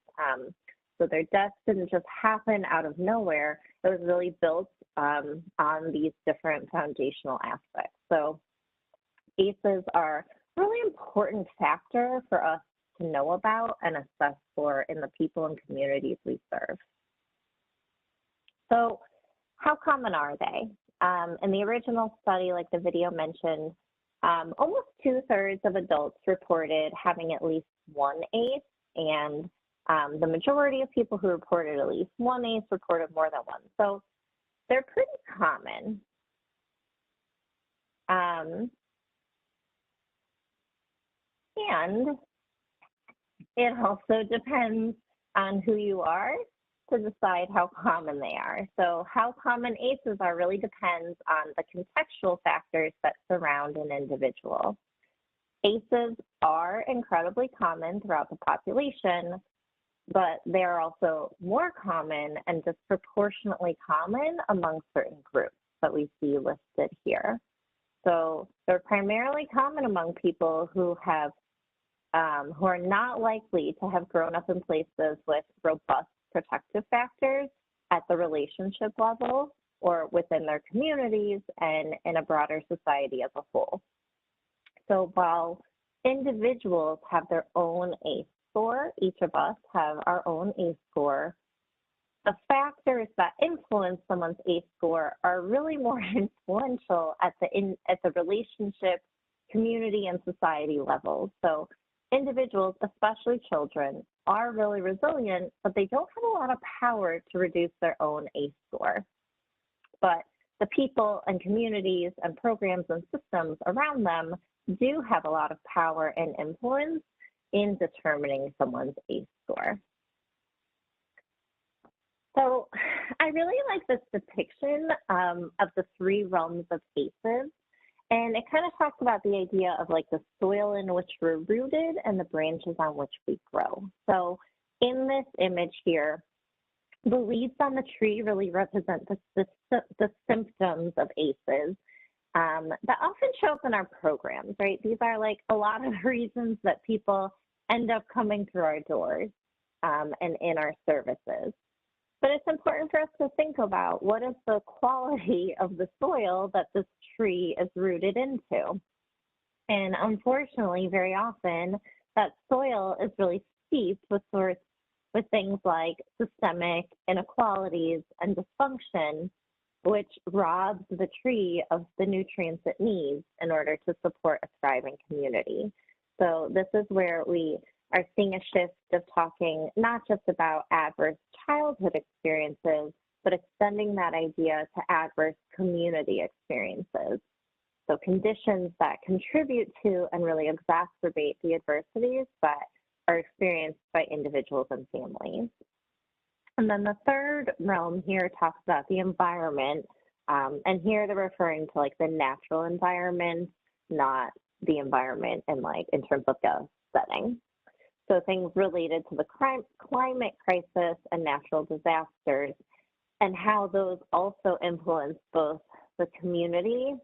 So their deaths didn't just happen out of nowhere. It was really built on these different foundational aspects. So ACEs are a really important factor for us to know about and assess for in the people and communities we serve. So how common are they? In the original study, like the video mentioned, almost 2/3 of adults reported having at least one ACE, and the majority of people who reported at least one ACE reported more than one. So they're pretty common. And it also depends on who you are to decide how common they are. So how common ACEs are really depends on the contextual factors that surround an individual. ACEs are incredibly common throughout the population, but they are also more common and disproportionately common among certain groups that we see listed here. So they're primarily common among people who have who are not likely to have grown up in places with robust protective factors at the relationship level or within their communities and in a broader society as a whole. So while individuals have their own ACE score, each of us have our own ACE score, the factors that influence someone's ACE score are really more influential at the relationship, community and society levels. So individuals, especially children, are really resilient, but they don't have a lot of power to reduce their own ACE score. But the people and communities and programs and systems around them do have a lot of power and influence in determining someone's ACE score. So I really like this depiction of the three realms of ACEs. And it kind of talks about the idea of like the soil in which we're rooted and the branches on which we grow. So in this image here, the leaves on the tree really represent the symptoms of ACEs that often show up in our programs, right? These are like a lot of reasons that people end up coming through our doors and in our services. But it's important for us to think about what is the quality of the soil that this tree is rooted into. And unfortunately, very often, that soil is really steeped with things like systemic inequalities and dysfunction, which robs the tree of the nutrients it needs in order to support a thriving community. So this is where we are seeing a shift of talking not just about adverse childhood experiences, but extending that idea to adverse community experiences. So conditions that contribute to and really exacerbate the adversities that are experienced by individuals and families. And then the third realm here talks about the environment. And here they're referring to like the natural environment, not the environment in terms of the setting. So things related to the climate crisis and natural disasters, and how those also influence both the community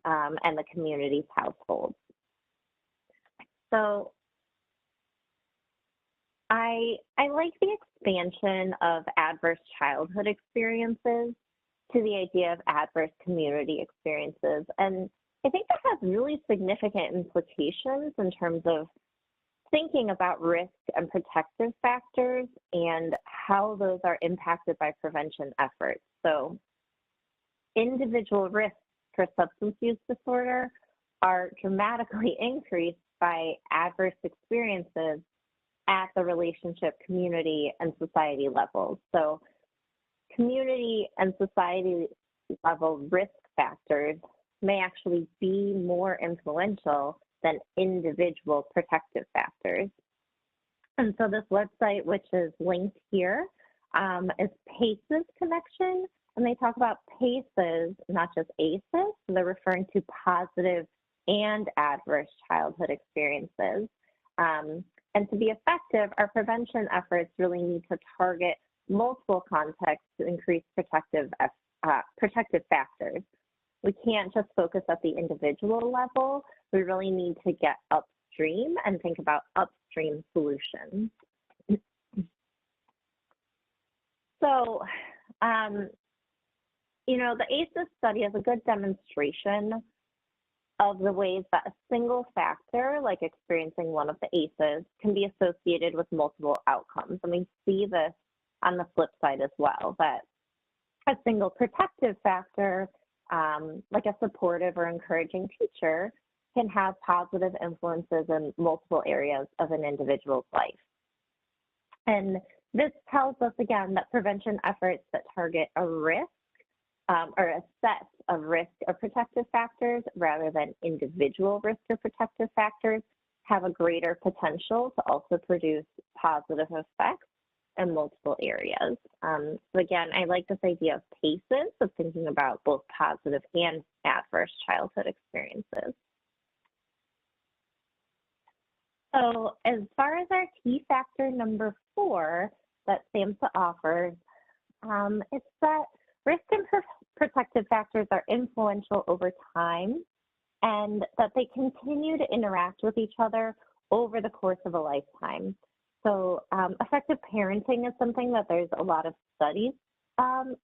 and the community's households. So I like the expansion of adverse childhood experiences to the idea of adverse community experiences. And I think that has really significant implications in terms of thinking about risk and protective factors and how those are impacted by prevention efforts. So individual risks for substance use disorder are dramatically increased by adverse experiences at the relationship, community, and society levels. So community and society level risk factors may actually be more influential than individual protective factors. And so this website, which is linked here, is PACE's connection. And they talk about PACEs, not just ACEs. So they're referring to positive and adverse childhood experiences. And to be effective, our prevention efforts really need to target multiple contexts to increase protective factors. We can't just focus at the individual level. We really need to get upstream and think about upstream solutions. So, the ACEs study is a good demonstration of the ways that a single factor, like experiencing one of the ACEs, can be associated with multiple outcomes. And we see this on the flip side as well, that a single protective factor, like a supportive or encouraging teacher, can have positive influences in multiple areas of an individual's life. And this tells us again that prevention efforts that target a risk or a set of risk or protective factors rather than individual risk or protective factors have a greater potential to also produce positive effects in multiple areas. So again, I like this idea of PACEs, of thinking about both positive and adverse childhood experiences. So as far as our key factor number 4 that SAMHSA offers, it's that risk and protective factors are influential over time and that they continue to interact with each other over the course of a lifetime. So effective parenting is something that there's a lot of studies on,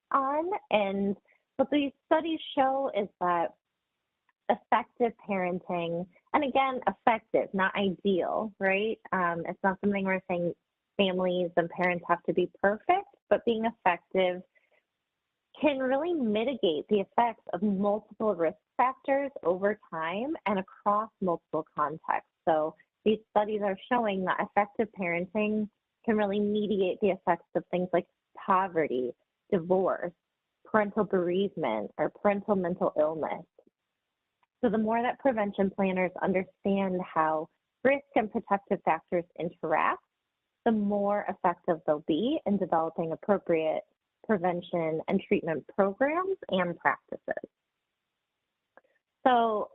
and what these studies show is that effective parenting, and again, effective, not ideal, right? It's not something we're saying families and parents have to be perfect, but being effective can really mitigate the effects of multiple risk factors over time and across multiple contexts. So these studies are showing that effective parenting can really mediate the effects of things like poverty, divorce, parental bereavement, or parental mental illness. So the more that prevention planners understand how risk and protective factors interact, the more effective they'll be in developing appropriate prevention and treatment programs and practices. So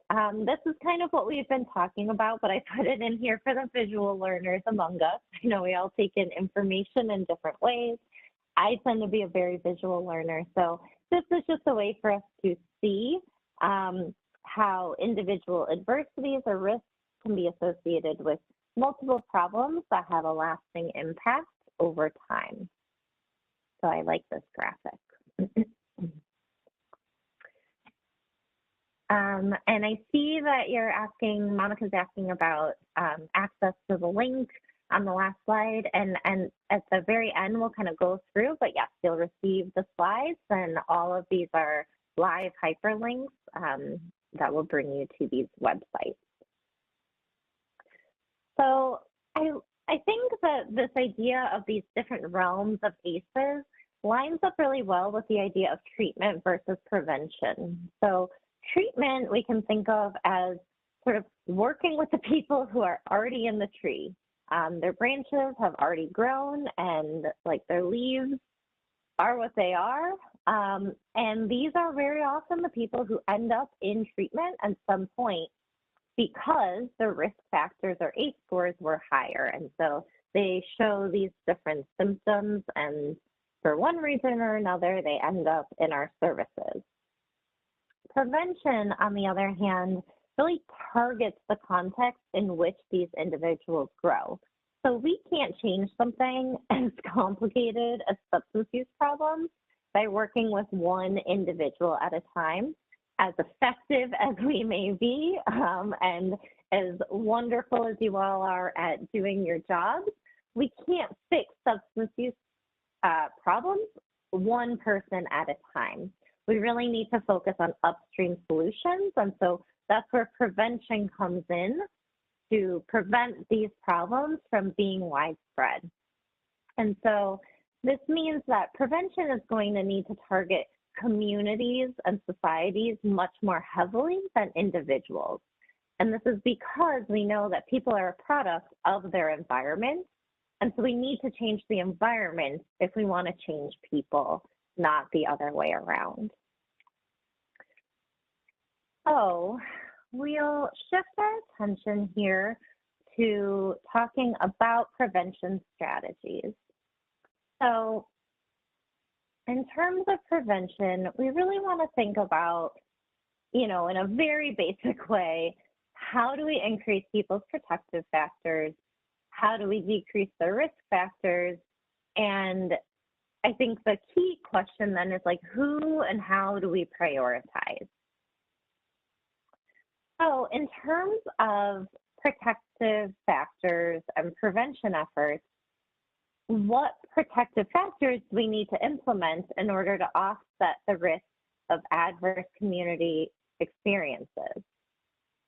this is kind of what we've been talking about, but I put it in here for the visual learners among us. You know, we all take in information in different ways. I tend to be a very visual learner, so this is just a way for us to see how individual adversities or risks can be associated with multiple problems that have a lasting impact over time. So I like this graphic. And I see that you're asking, Monica's asking about access to the link on the last slide. And at the very end, we'll kind of go through, but yes, you'll receive the slides, and all of these are live hyperlinks that will bring you to these websites. So I think that this idea of these different realms of ACEs lines up really well with the idea of treatment versus prevention. So treatment we can think of as sort of working with the people who are already in the tree. Their branches have already grown, and like their leaves are what they are. And these are very often the people who end up in treatment at some point because their risk factors or ACE scores were higher. And so they show these different symptoms, and for one reason or another, they end up in our services. Prevention, on the other hand, really targets the context in which these individuals grow. So we can't change something as complicated as substance use problems by working with one individual at a time. As effective as we may be, and as wonderful as you all are at doing your jobs, we can't fix substance use problems one person at a time. We really need to focus on upstream solutions, and so that's where prevention comes in to prevent these problems from being widespread. And so this means that prevention is going to need to target communities and societies much more heavily than individuals. And this is because we know that people are a product of their environment. And so we need to change the environment if we want to change people, not the other way around. So we'll shift our attention here to talking about prevention strategies. So in terms of prevention, we really want to think about, you know, in a very basic way, how do we increase people's protective factors? How do we decrease their risk factors? And I think the key question then is like, who and how do we prioritize? So in terms of protective factors and prevention efforts, what protective factors do we need to implement in order to offset the risk of adverse community experiences?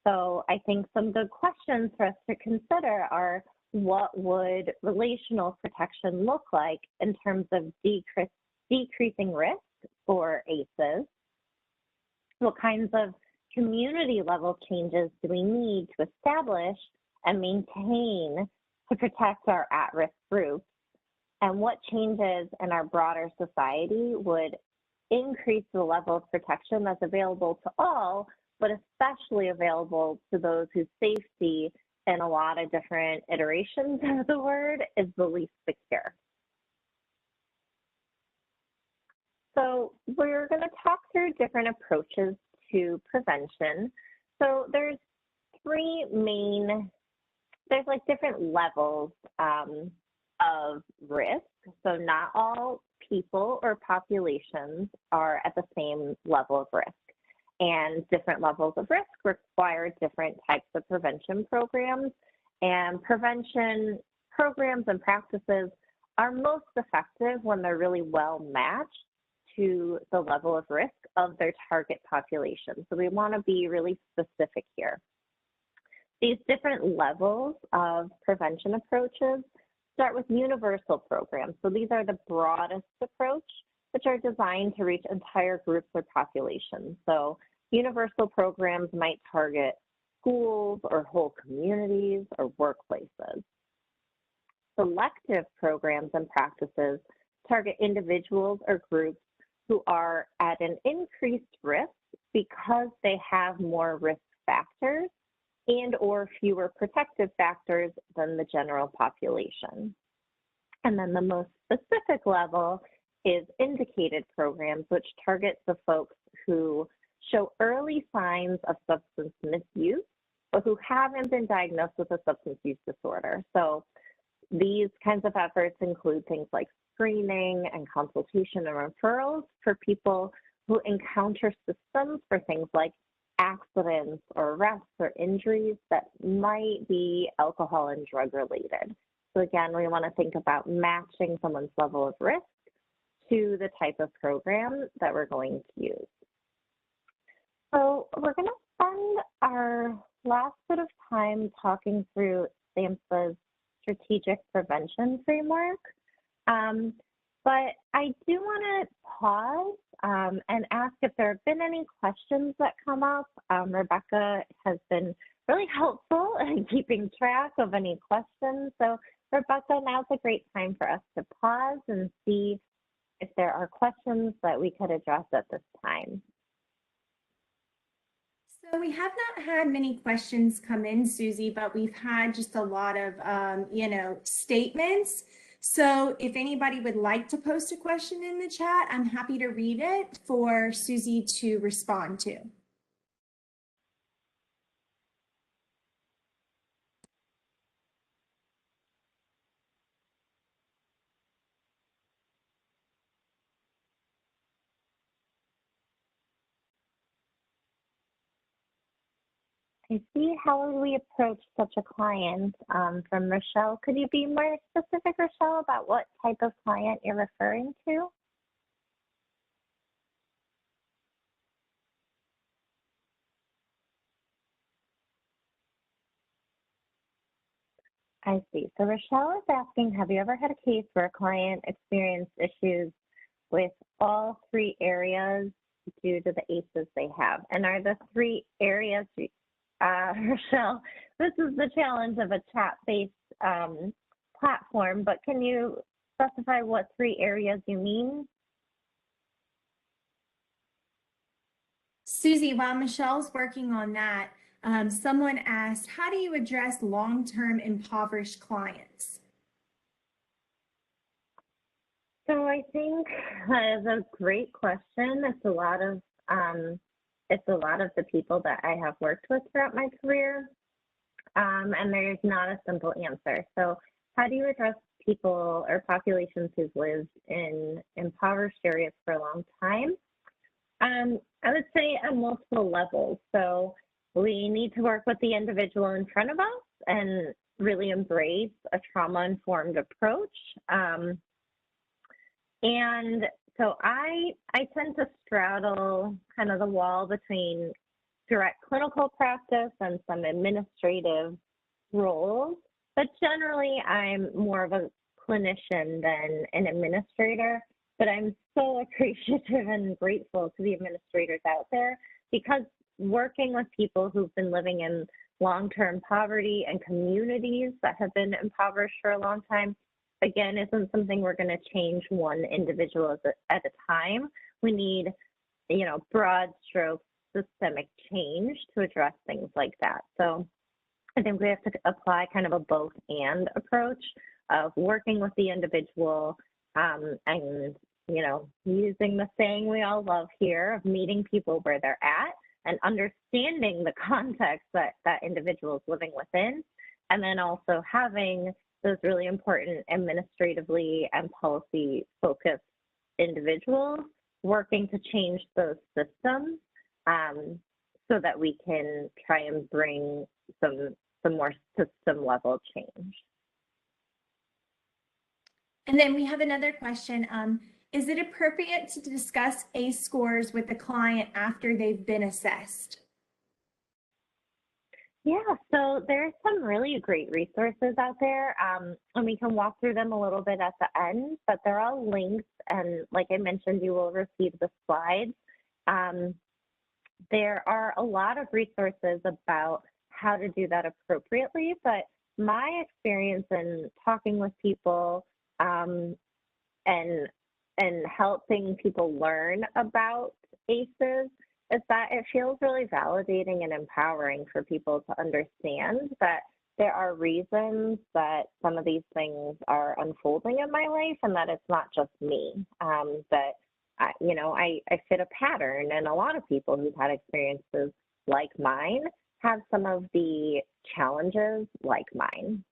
So I think some good questions for us to consider are, what would relational protection look like in terms of decreasing risk for ACEs? What kinds of community level changes do we need to establish and maintain to protect our at-risk groups? And what changes in our broader society would increase the level of protection that's available to all, but especially available to those whose safety in a lot of different iterations of the word is the least secure? So we're going to talk through different approaches to prevention. So there's like different levels of risk. So not all people or populations are at the same level of risk. And different levels of risk require different types of prevention programs. And prevention programs and practices are most effective when they're really well matched to the level of risk of their target population. So we want to be really specific here. These different levels of prevention approaches start with universal programs. So these are the broadest approach, which are designed to reach entire groups or populations. So universal programs might target schools or whole communities or workplaces. Selective programs and practices target individuals or groups who are at an increased risk because they have more risk factors and or fewer protective factors than the general population. And then the most specific level is indicated programs, which target the folks who show early signs of substance misuse, but who haven't been diagnosed with a substance use disorder. So these kinds of efforts include things like screening and consultation and referrals for people who encounter systems for things like accidents or arrests or injuries that might be alcohol and drug related. So again, we want to think about matching someone's level of risk to the type of program that we're going to use. So we're going to spend our last bit of time talking through SAMHSA's strategic prevention framework. But I do want to pause and ask if there have been any questions that come up. Rebecca has been really helpful in keeping track of any questions. So Rebecca, now's a great time for us to pause and see if there are questions that we could address at this time. So we have not had many questions come in, Susie, but we've had just a lot of, statements. So if anybody would like to post a question in the chat, I'm happy to read it for Susie to respond to. I see. How would we approach such a client? From Rochelle. Could you be more specific, Rochelle, about what type of client you're referring to? I see. So Rochelle is asking, have you ever had a case where a client experienced issues with all three areas due to the ACEs they have? And are the three areas, Rochelle, this is the challenge of a chat-based platform, but can you specify what three areas you mean? Susie, while Michelle's working on that, someone asked, how do you address long-term impoverished clients? So I think that is a great question. It's a lot of the people that I have worked with throughout my career, and there's not a simple answer. So how do you address people or populations who've lived in impoverished areas for a long time? I would say at multiple levels. So we need to work with the individual in front of us and really embrace a trauma-informed approach. And so I tend to straddle kind of the wall between direct clinical practice and some administrative roles, but generally I'm more of a clinician than an administrator. But I'm so appreciative and grateful to the administrators out there, because working with people who've been living in long-term poverty and communities that have been impoverished for a long time, again, isn't something we're going to change one individual at a time. We need, broad stroke systemic change to address things like that. So I think we have to apply kind of a both and approach of working with the individual and, using the saying we all love here of meeting people where they're at and understanding the context that that individual is living within, and then also having those really important administratively and policy focused individuals working to change those systems so that we can try and bring some more system level change. And then we have another question. Is it appropriate to discuss ACE scores with the client after they've been assessed? Yeah, so there's some really great resources out there, and we can walk through them a little bit at the end, but they're all links, and like I mentioned, you will receive the slides. There are a lot of resources about how to do that appropriately, but my experience in talking with people and helping people learn about ACEs is that it feels really validating and empowering for people to understand that there are reasons that some of these things are unfolding in my life and that it's not just me, that I fit a pattern, and a lot of people who've had experiences like mine have some of the challenges like mine.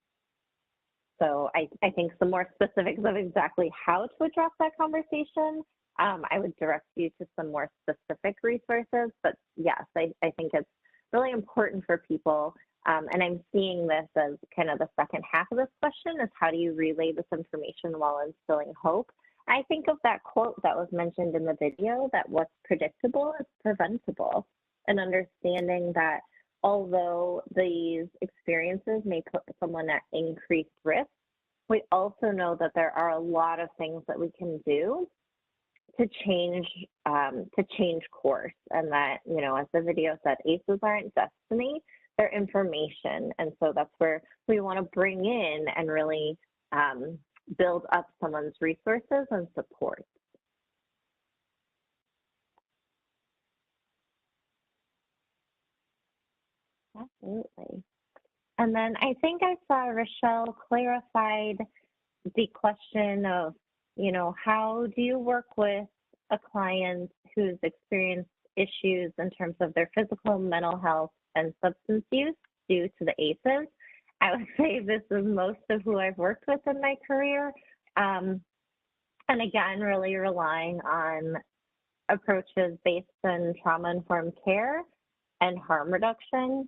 So I think some more specifics of exactly how to address that conversation, I would direct you to some more specific resources. But yes, I think it's really important for people, and I'm seeing this as kind of the second half of this question, is how do you relay this information while instilling hope? I think of that quote that was mentioned in the video, that what's predictable is preventable, and understanding that although these experiences may put someone at increased risk, we also know that there are a lot of things that we can do to change course, and that, as the video said, ACEs aren't destiny, they're information. And so that's where we want to bring in and really build up someone's resources and support. Absolutely. And then I think I saw Rochelle clarified the question of, how do you work with a client who's experienced issues in terms of their physical, mental health, and substance use due to the ACEs? I would say this is most of who I've worked with in my career. And again, really relying on approaches based on trauma-informed care and harm reduction.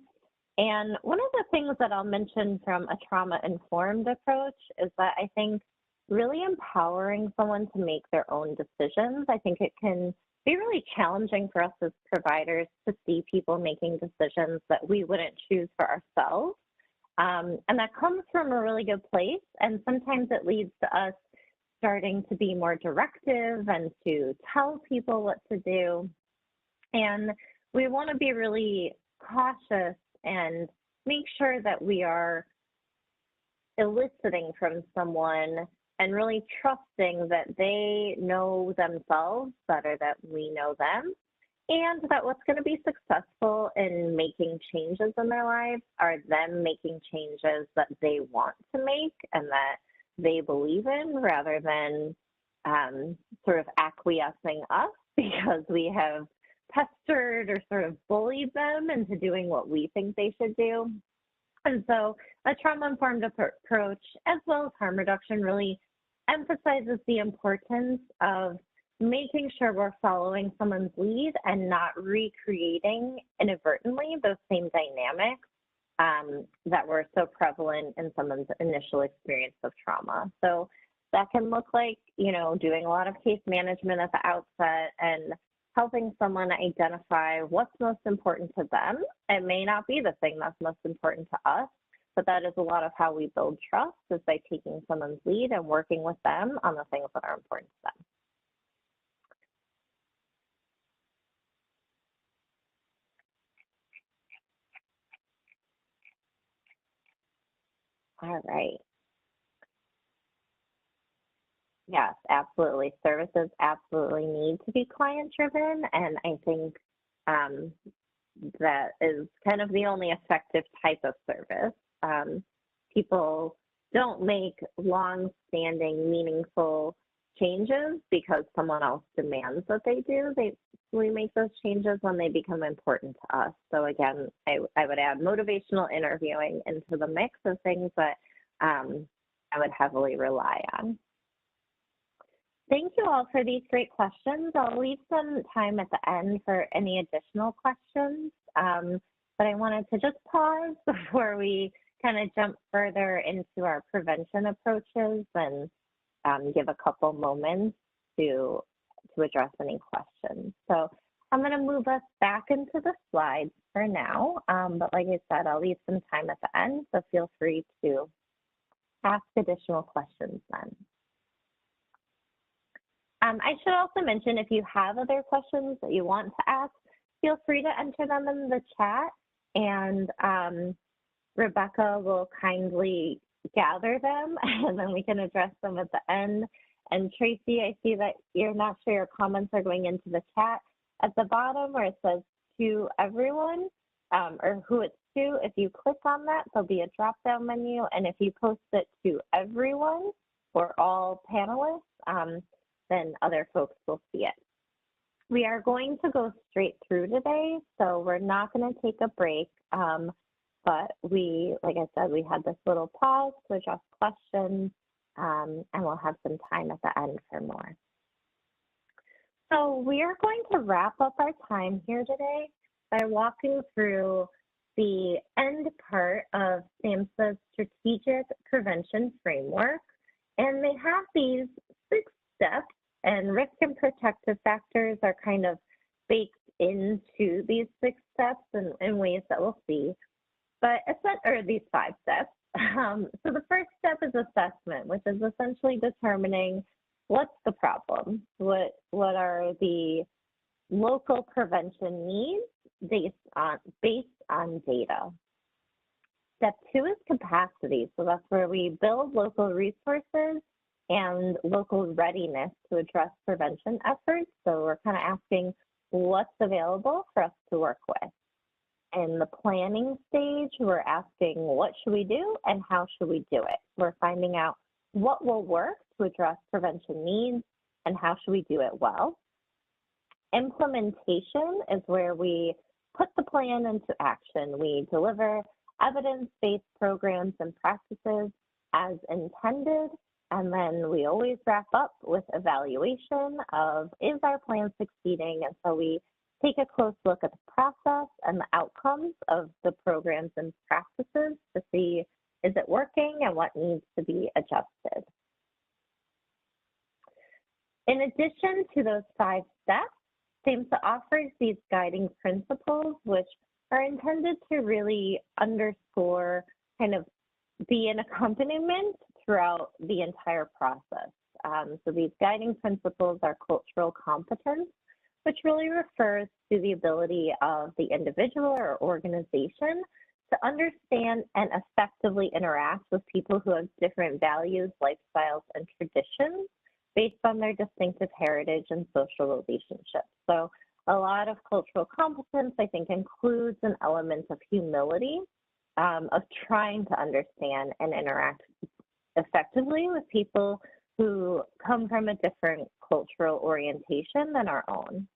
And one of the things that I'll mention from a trauma-informed approach is that I think really empowering someone to make their own decisions. I think it can be really challenging for us as providers to see people making decisions that we wouldn't choose for ourselves. And that comes from a really good place. And sometimes it leads to us starting to be more directive and to tell people what to do. And we want to be really cautious and make sure that we are eliciting from someone and really trusting that they know themselves better than we know them, and that what's going to be successful in making changes in their lives are them making changes that they want to make and that they believe in, rather than sort of acquiescing us because we have pestered or sort of bullied them into doing what we think they should do. And so a trauma-informed approach, as well as harm reduction, really emphasizes the importance of making sure we're following someone's lead and not recreating inadvertently those same dynamics that were so prevalent in someone's initial experience of trauma. So that can look like, doing a lot of case management at the outset and helping someone identify what's most important to them. It may not be the thing that's most important to us, but that is a lot of how we build trust, is by taking someone's lead and working with them on the things that are important to them. All right. Yes, absolutely. Services absolutely need to be client-driven, and I think that is kind of the only effective type of service. People don't make long-standing, meaningful changes because someone else demands that they do. We make those changes when they become important to us. So again, I would add motivational interviewing into the mix of things that I would heavily rely on. Thank you all for these great questions. I'll leave some time at the end for any additional questions, but I wanted to just pause before we kind of jump further into our prevention approaches and give a couple moments to address any questions. So I'm going to move us back into the slides for now, but like I said, I'll leave some time at the end, so feel free to ask additional questions then. I should also mention, if you have other questions that you want to ask, feel free to enter them in the chat, and Rebecca will kindly gather them, and then we can address them at the end. And Tracy, I see that you're not sure your comments are going into the chat. At the bottom where it says to everyone, or who it's to, if you click on that, there'll be a drop-down menu, and if you post it to everyone or all panelists, then other folks will see it. We are going to go straight through today, so we're not going to take a break, but like I said, we had this little pause to address questions, and we'll have some time at the end for more. So we are going to wrap up our time here today by walking through the end part of SAMHSA's strategic prevention framework, and they have these 6 steps, and risk and protective factors are kind of baked into these 6 steps in ways that we'll see, but these 5 steps. So the first step is assessment, which is essentially determining what's the problem, what are the local prevention needs based on data. Step 2 is capacity, so that's where we build local resources and local readiness to address prevention efforts. So we're kind of asking what's available for us to work with. In the planning stage, we're asking what should we do and how should we do it. We're finding out what will work to address prevention needs and how should we do it well. Implementation is where we put the plan into action. We deliver evidence-based programs and practices as intended, and then we always wrap up with evaluation of, is our plan succeeding? And so we take a close look at the process and the outcomes of the programs and practices to see, is it working and what needs to be adjusted? In addition to those 5 steps, SAMHSA offers these guiding principles, which are intended to really underscore, kind of be an accompaniment throughout the entire process. So these guiding principles are cultural competence, which really refers to the ability of the individual or organization to understand and effectively interact with people who have different values, lifestyles, and traditions based on their distinctive heritage and social relationships. So a lot of cultural competence, I think, includes an element of humility, of trying to understand and interact effectively with people who come from a different cultural orientation than our own.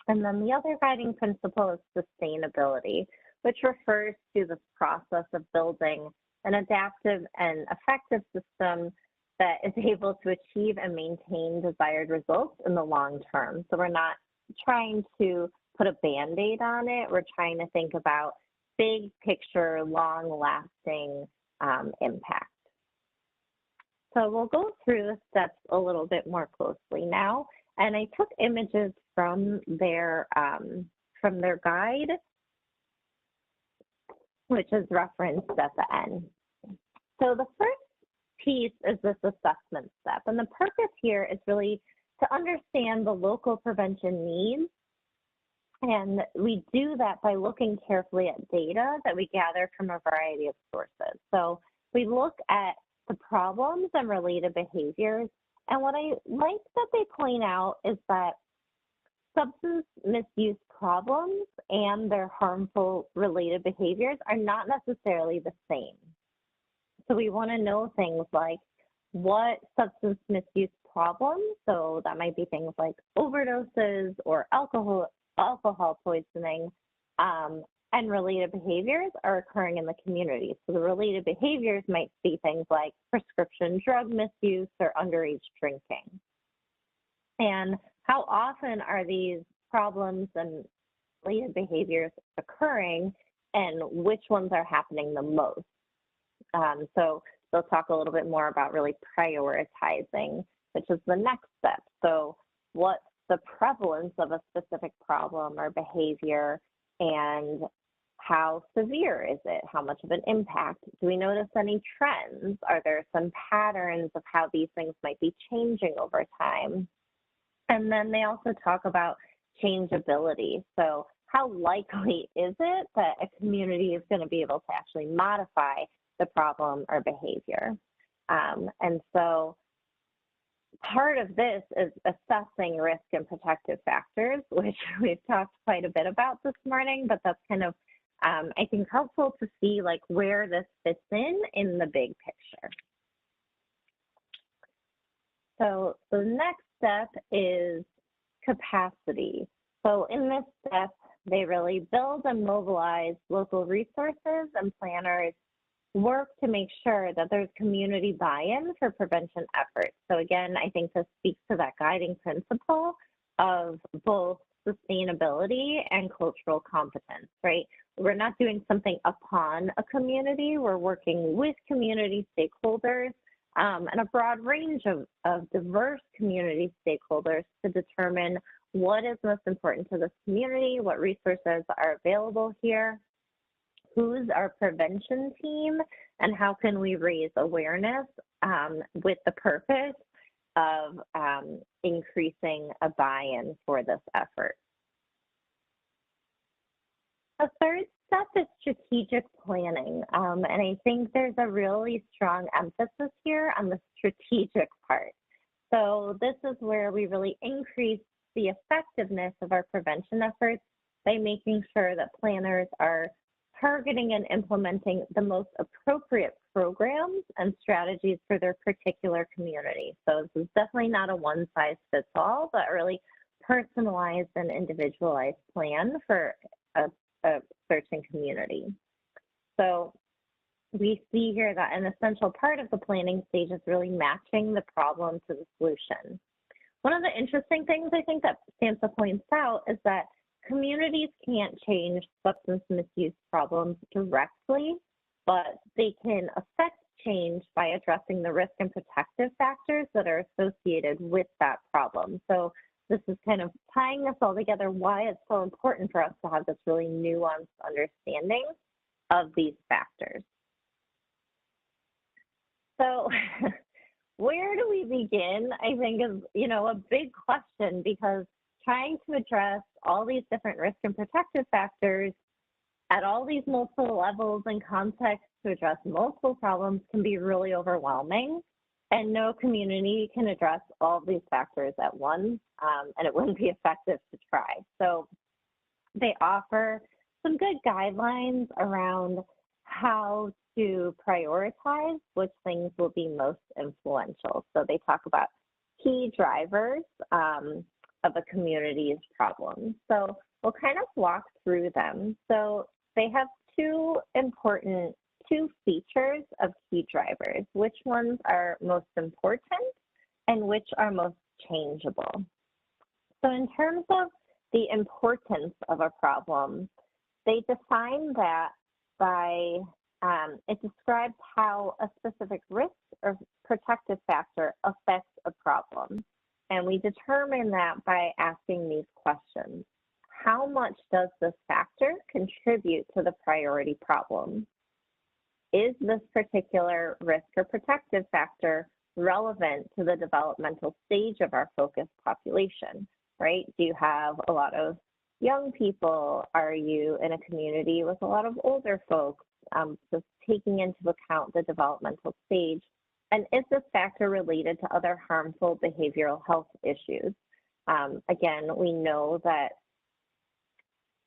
And then the other guiding principle is sustainability, which refers to this process of building an adaptive and effective system that is able to achieve and maintain desired results in the long term. So we're not trying to put a Band-Aid on it. We're trying to think about big picture, long-lasting impact. So we'll go through the steps a little bit more closely now. And I took images from their guide, which is referenced at the end. So the first piece is this assessment step. And the purpose here is really to understand the local prevention needs. And we do that by looking carefully at data that we gather from a variety of sources. So we look at the problems and related behaviors. And what I like that they point out is that substance misuse problems and their harmful related behaviors are not necessarily the same. So we want to know things like what substance misuse problems, so that might be things like overdoses or alcohol poisoning, and related behaviors are occurring in the community. So the related behaviors might be things like prescription drug misuse or underage drinking. And how often are these problems and related behaviors occurring, and which ones are happening the most? So they'll talk a little bit more about really prioritizing which is the next step. So what's the prevalence of a specific problem or behavior, and how severe is it? How much of an impact? Do we notice any trends? Are there some patterns of how these things might be changing over time? And then they also talk about changeability. So how likely is it that a community is going to be able to actually modify the problem or behavior? And so part of this is assessing risk and protective factors, which we've talked quite a bit about this morning, but that's kind of, I think, helpful to see like where this fits in the big picture. So the next step is capacity. So in this step, they really build and mobilize local resources, and planners work to make sure that there's community buy-in for prevention efforts. So again, I think this speaks to that guiding principle of both sustainability and cultural competence, right? We're not doing something upon a community, we're working with community stakeholders and a broad range of diverse community stakeholders to determine what is most important to this community, what resources are available here, who's our prevention team, and how can we raise awareness with the purpose of increasing a buy-in for this effort. The third step is strategic planning, and I think there's a really strong emphasis here on the strategic part. So this is where we really increase the effectiveness of our prevention efforts by making sure that planners are targeting and implementing the most appropriate programs and strategies for their particular community. So this is definitely not a one-size-fits-all, but a really personalized and individualized plan for a searching community. So we see here that an essential part of the planning stage is really matching the problem to the solution. One of the interesting things I think that SAMHSA points out is that communities can't change substance misuse problems directly, but they can affect change by addressing the risk and protective factors that are associated with that problem. So this is kind of tying this all together, why it's so important for us to have this really nuanced understanding of these factors. So where do we begin, I think, is, a big question, because trying to address all these different risk and protective factors at all these multiple levels and contexts to address multiple problems can be really overwhelming, and no community can address all of these factors at once, and it wouldn't be effective to try. So they offer some good guidelines around how to prioritize which things will be most influential. So they talk about key drivers of a community's problems. So we'll kind of walk through them. So they have two features of key drivers, which ones are most important and which are most changeable. So in terms of the importance of a problem, they define that by, it describes how a specific risk or protective factor affects a problem. And we determine that by asking these questions. How much does this factor contribute to the priority problem? Is this particular risk or protective factor relevant to the developmental stage of our focused population, right? Do you have a lot of young people? Are you in a community with a lot of older folks? Just taking into account the developmental stage. And is this factor related to other harmful behavioral health issues? Again, we know that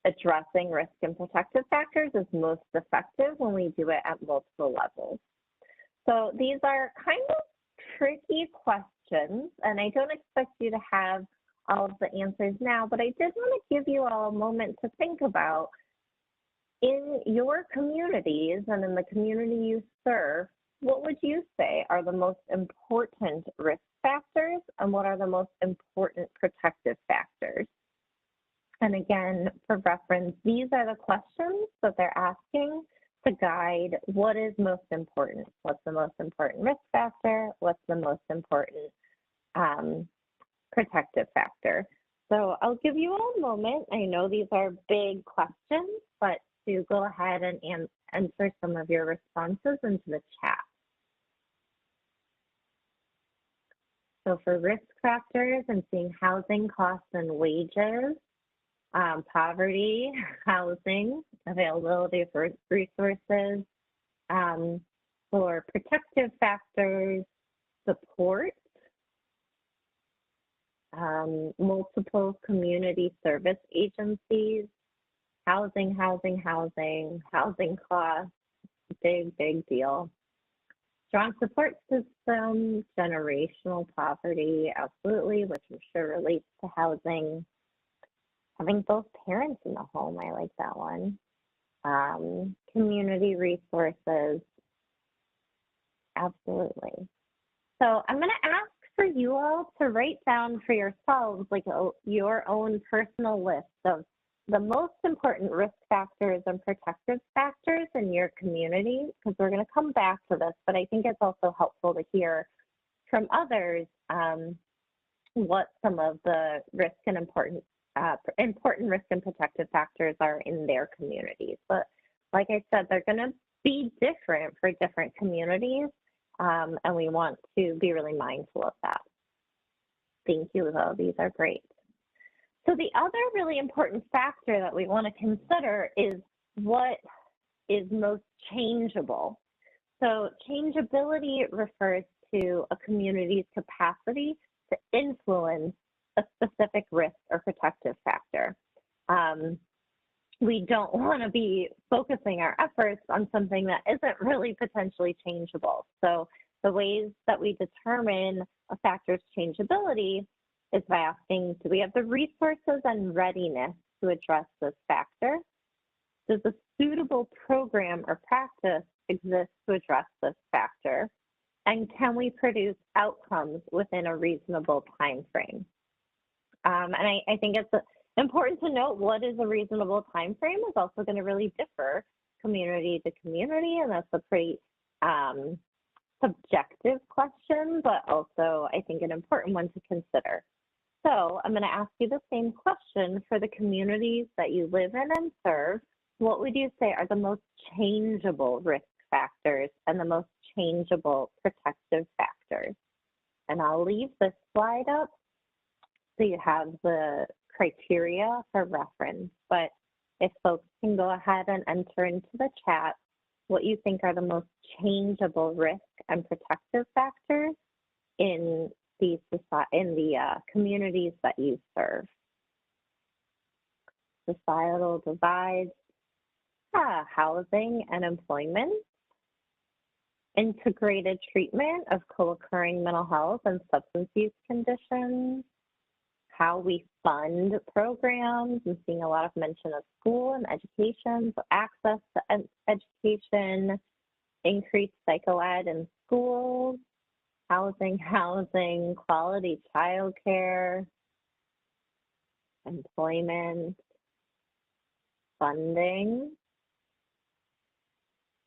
addressing risk and protective factors is most effective when we do it at multiple levels. So these are kind of tricky questions, and I don't expect you to have all of the answers now, but I did want to give you all a moment to think about, in your communities and in the community you serve, what would you say are the most important risk factors and what are the most important protective factors? And again, for reference, these are the questions that they're asking to guide what is most important. What's the most important risk factor? What's the most important protective factor. So I'll give you a moment. I know these are big questions, but to go ahead and answer some of your responses into the chat. So for risk factors, I'm seeing housing costs and wages, poverty, housing, availability for resources. For protective factors, support, multiple community service agencies, housing costs, big deal. Strong support system, generational poverty, absolutely, which I'm sure relates to housing. Having both parents in the home, I like that one. Community resources, absolutely. So I'm going to ask for you all to write down for yourselves like your own personal list of the most important risk factors and protective factors in your community, because we're going to come back to this, but I think it's also helpful to hear from others what some of the risk and important risk and protective factors are in their communities. But like I said, they're going to be different for different communities, and we want to be really mindful of that. Thank you, though. These are great. So the other really important factor that we want to consider is what is most changeable. So changeability refers to a community's capacity to influence a specific risk or protective factor. We don't want to be focusing our efforts on something that isn't really potentially changeable. So the ways that we determine a factor's changeability is by asking, do we have the resources and readiness to address this factor? Does a suitable program or practice exist to address this factor? And can we produce outcomes within a reasonable time frame? And I think it's important to note what is a reasonable time frame is also going to really differ community to community, and that's a pretty subjective question, but also I think an important one to consider. So I'm going to ask you the same question for the communities that you live in and serve. What would you say are the most changeable risk factors and the most changeable protective factors? And I'll leave this slide up so you have the criteria for reference. But if folks can go ahead and enter into the chat what you think are the most changeable risk and protective factors in the communities that you serve. Societal divides, housing and employment, integrated treatment of co-occurring mental health and substance use conditions, how we fund programs. I'm seeing a lot of mention of school and education, so access to education, increased psychoed in schools, housing, quality childcare, employment, funding.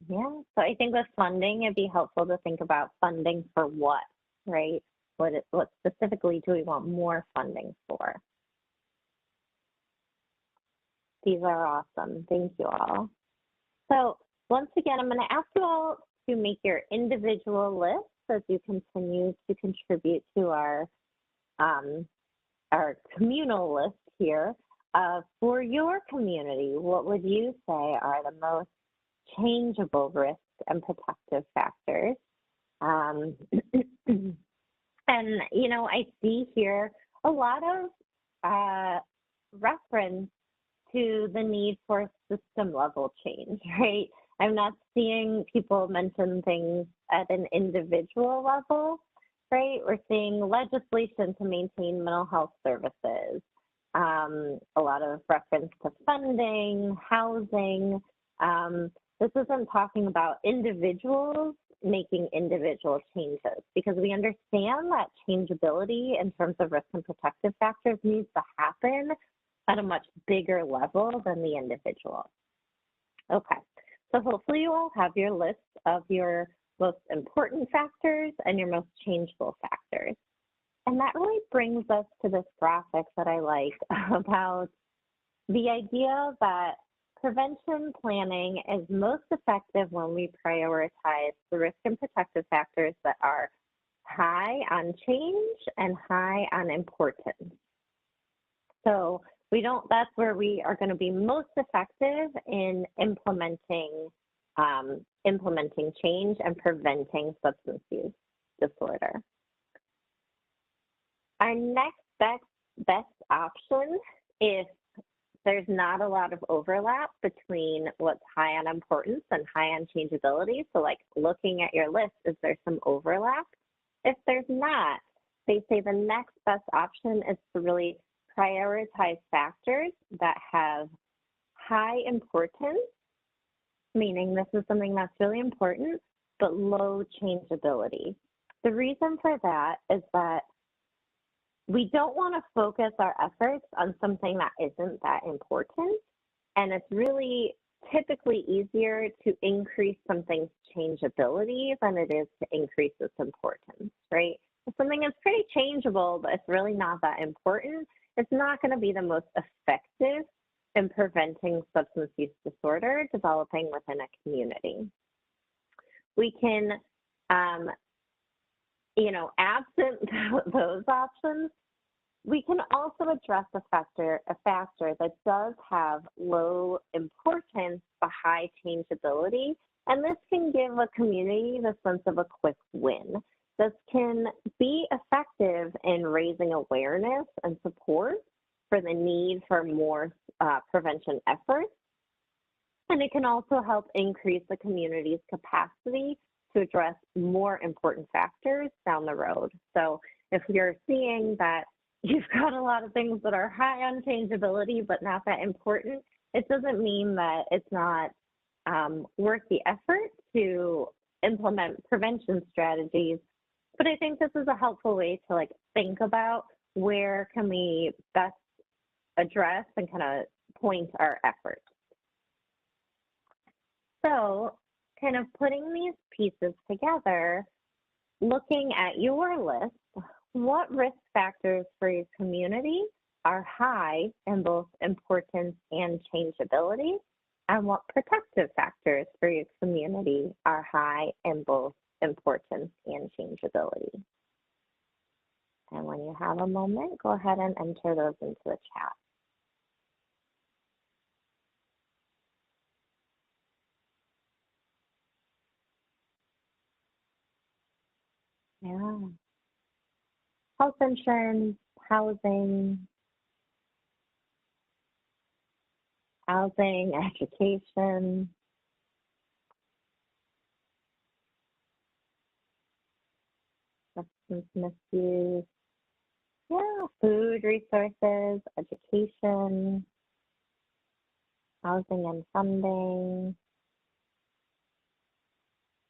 Yeah, so I think with funding, it'd be helpful to think about funding for what, right? What specifically do we want more funding for? These are awesome. Thank you all. So once again, I'm going to ask you all to make your individual lists as you continue to contribute to our communal list here. For your community, what would you say are the most changeable risk and protective factors? And, you know, I see here a lot of reference to the need for system level change, right? I'm not seeing people mention things at an individual level, right? We're seeing legislation to maintain mental health services, a lot of reference to funding, housing. This isn't talking about individuals making individual changes, because we understand that changeability in terms of risk and protective factors needs to happen at a much bigger level than the individual. Okay, so hopefully you all have your list of your most important factors and your most changeable factors. And that really brings us to this graphic that I like about the idea that prevention planning is most effective when we prioritize the risk and protective factors that are high on change and high on importance. So that's where we are going to be most effective in implementing change and preventing substance use disorder. Our next best option, if there's not a lot of overlap between what's high on importance and high on changeability, so like looking at your list, is there some overlap? If there's not, they say the next best option is to really prioritize factors that have high importance, meaning this is something that's really important, but low changeability. The reason for that is that we don't want to focus our efforts on something that isn't that important, and it's really typically easier to increase something's changeability than it is to increase its importance, right? If something is pretty changeable, but it's really not that important, it's not going to be the most effective in preventing substance use disorder developing within a community. We can, absent those options, we can also address a factor that does have low importance but high changeability, and this can give a community the sense of a quick win. This can be effective in raising awareness and support for the need for more prevention efforts, and it can also help increase the community's capacity to address more important factors down the road. So if you're seeing that you've got a lot of things that are high on changeability but not that important, it doesn't mean that it's not worth the effort to implement prevention strategies. But I think this is a helpful way to think about where can we best address and kind of point our efforts. So kind of putting these pieces together, looking at your list, what risk factors for your community are high in both importance and changeability, and what protective factors for your community are high in both importance and changeability. And when you have a moment, go ahead and enter those into the chat. Yeah. Health insurance, housing, education, substance misuse, food resources, education, housing and funding,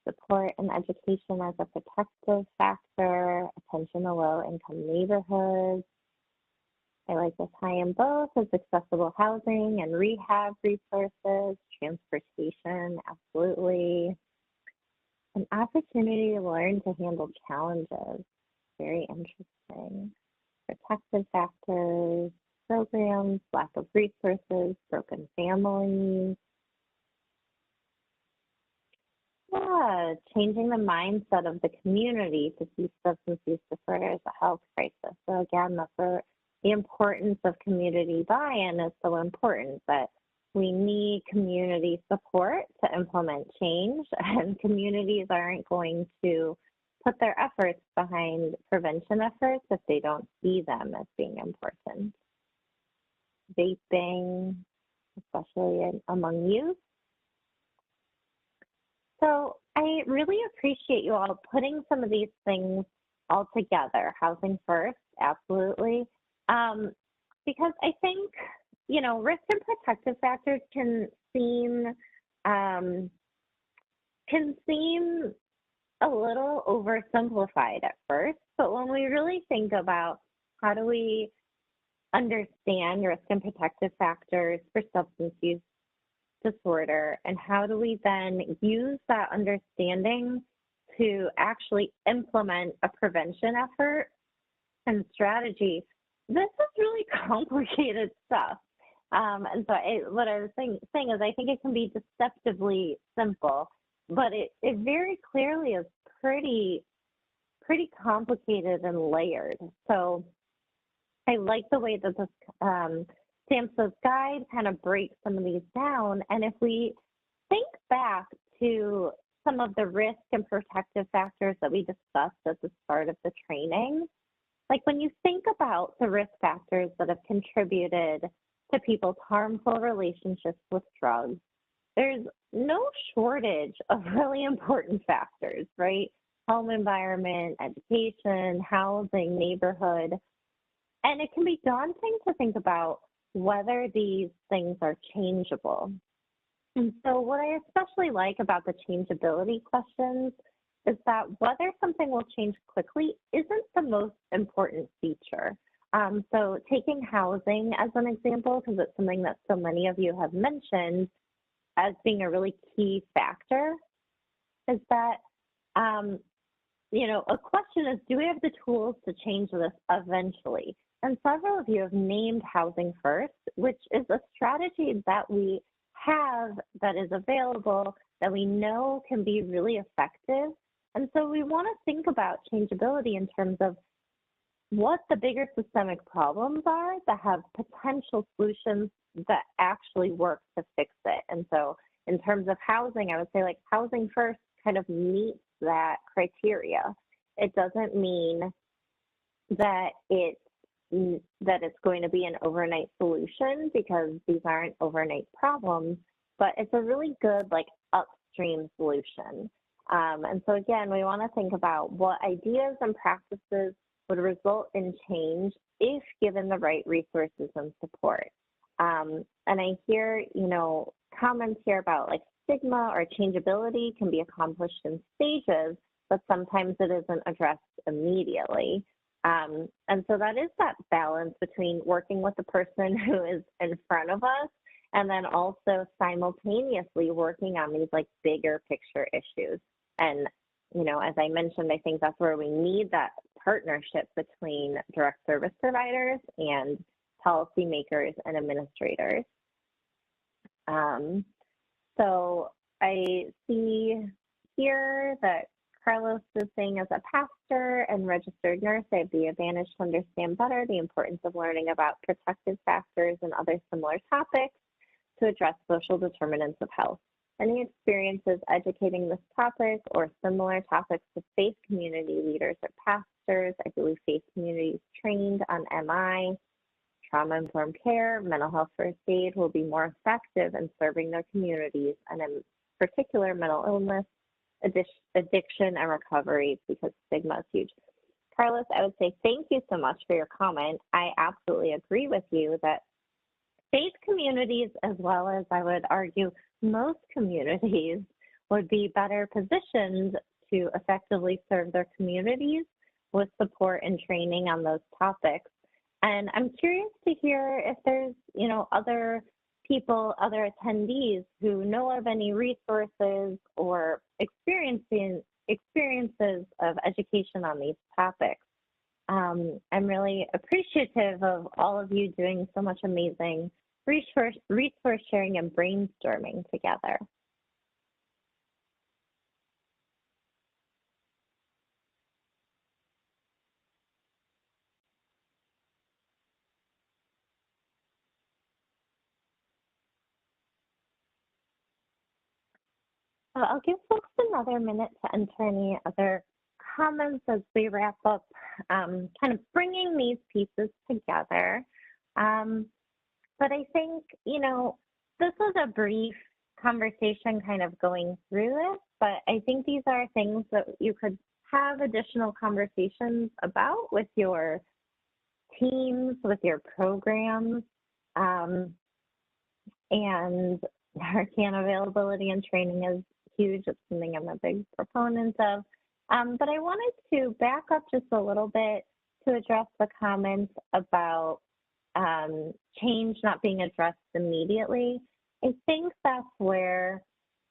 support and education as a protective factor, attention to low-income neighborhoods. I like this high in both as accessible housing and rehab resources, transportation, absolutely. An opportunity to learn to handle challenges, very interesting. Protective factors, programs, lack of resources, broken families. Yeah, changing the mindset of the community to see substance use disorder as a health crisis. So again, the importance of community buy-in is so important, that we need community support to implement change, and communities aren't going to put their efforts behind prevention efforts if they don't see them as being important. Vaping, especially among youth. So I really appreciate you all putting some of these things all together. Housing first, absolutely. Because I think, risk and protective factors can seem a little oversimplified at first, but when we really think about how do we understand risk and protective factors for substance use disorder, and how do we then use that understanding to actually implement a prevention effort, and strategy, this is really complicated stuff. And so what I was saying is I think it can be deceptively simple, but it very clearly is pretty complicated and layered. So I like the way that this SAMHSA's guide kind of breaks some of these down. And if we think back to some of the risk and protective factors that we discussed at the start of the training, like when you think about the risk factors that have contributed to people's harmful relationships with drugs, there's no shortage of really important factors, right? Home environment, education, housing, neighborhood. And it can be daunting to think about whether these things are changeable. And so what I especially like about the changeability questions is that whether something will change quickly isn't the most important feature. So taking housing as an example, because it's something that so many of you have mentioned as being a really key factor, is that, a question is, do we have the tools to change this eventually? And several of you have named housing first, which is a strategy that we have, that is available, that we know can be really effective. And so we want to think about changeability in terms of what the bigger systemic problems are that have potential solutions that actually work to fix it. And so in terms of housing, I would say like housing first kind of meets that criteria. It doesn't mean that it's going to be an overnight solution, because these aren't overnight problems, but it's a really good like upstream solution. And so again, we want to think about what ideas and practices would result in change if given the right resources and support. And I hear, comments here about like stigma or changeability can be accomplished in stages, but sometimes it isn't addressed immediately. And so that is that balance between working with the person who is in front of us and then also simultaneously working on these like bigger picture issues. And, as I mentioned, I think that's where we need that partnership between direct service providers and policymakers and administrators. So I see here that Carlos is saying, as a pastor and registered nurse, I have the advantage to understand better the importance of learning about protective factors and other similar topics to address social determinants of health. Any experiences educating this topic or similar topics to faith community leaders or pastors? I believe faith communities trained on MI, trauma-informed care, mental health first aid will be more effective in serving their communities, and in particular mental illness, addiction, and recovery, because stigma is huge. Carlos, I would say thank you so much for your comment. I absolutely agree with you that faith communities, as well as I would argue most communities, would be better positioned to effectively serve their communities with support and training on those topics. And I'm curious to hear if there's, other people, other attendees who know of any resources or experiences of education on these topics. I'm really appreciative of all of you doing so much amazing resource sharing and brainstorming together. I'll give folks another minute to enter any other comments as we wrap up, kind of bringing these pieces together. But I think, this was a brief conversation kind of going through this, but I think these are things that you could have additional conversations about with your teams, with your programs, and Narcan availability and training is huge. It's something I'm a big proponent of. But I wanted to back up just a little bit to address the comments about change not being addressed immediately. I think that's where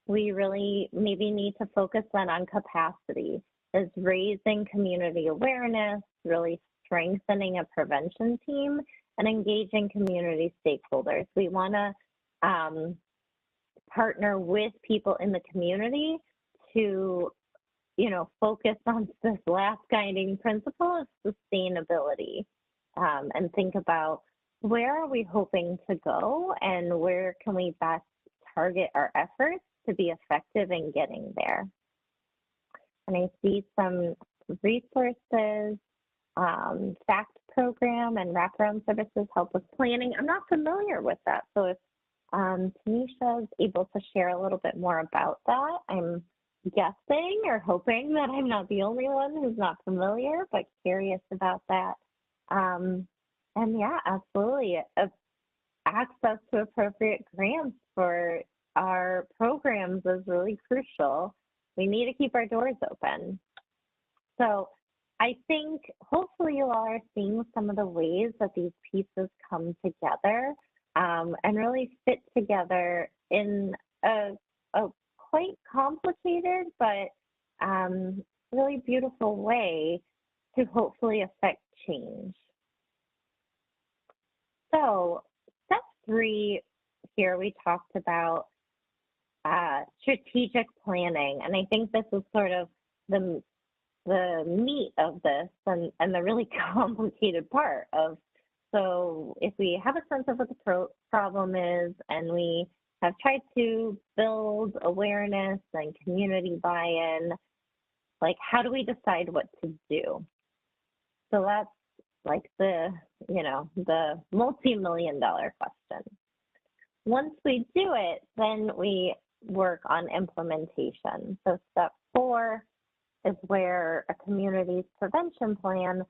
we really maybe need to focus then on capacity, is raising community awareness, really strengthening a prevention team and engaging community stakeholders. We want to partner with people in the community to, focus on this last guiding principle of sustainability, and think about where are we hoping to go and where can we best target our efforts to be effective in getting there. And I see some resources, FACT program and wraparound services help with planning. I'm not familiar with that, so if Tanisha is able to share a little bit more about that, I'm guessing or hoping that I'm not the only one who's not familiar, but curious about that. And yeah, absolutely. Access to appropriate grants for our programs is really crucial. We need to keep our doors open. So I think hopefully you all are seeing some of the ways that these pieces come together and really fit together in a quite complicated but really beautiful way to hopefully affect change. So step 3 here, we talked about strategic planning, and I think this is sort of the meat of this and the really complicated part of, so if we have a sense of what the problem is and we have tried to build awareness and community buy-in, like how do we decide what to do? So that's like the multi-million-dollar question. Once we do it, then we work on implementation. So step 4 is where a community's prevention plan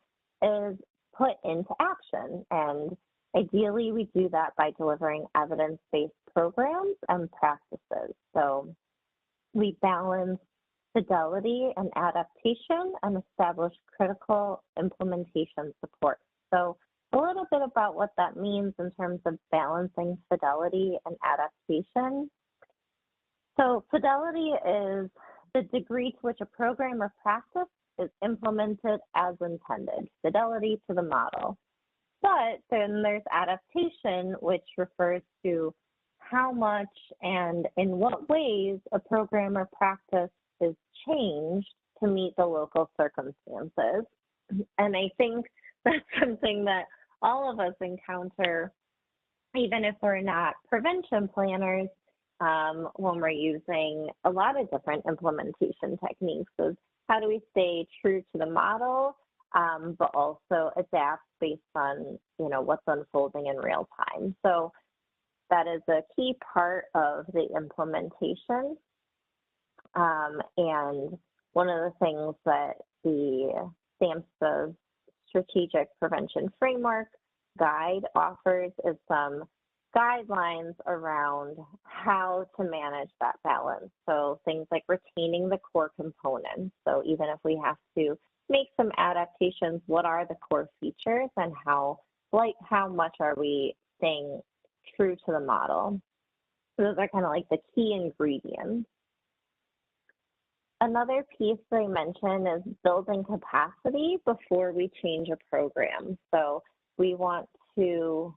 is put into action. And ideally, we do that by delivering evidence-based programs and practices. So we balance fidelity and adaptation and establish critical implementation support. So a little bit about what that means in terms of balancing fidelity and adaptation. So fidelity is the degree to which a program or practice is implemented as intended, fidelity to the model. But then there's adaptation, which refers to how much and in what ways a program or practice is changed to meet the local circumstances. And I think that's something that all of us encounter, even if we're not prevention planners, when we're using a lot of different implementation techniques. Is how do we stay true to the model, but also adapt based on what's unfolding in real time. So that is a key part of the implementation. And one of the things that the SAMHSA Strategic Prevention Framework Guide offers is some guidelines around how to manage that balance. So things like retaining the core components. So even if we have to make some adaptations, what are the core features and how much are we staying true to the model? So those are kind of like the key ingredients. Another piece that I mentioned is building capacity before we change a program. So we want to,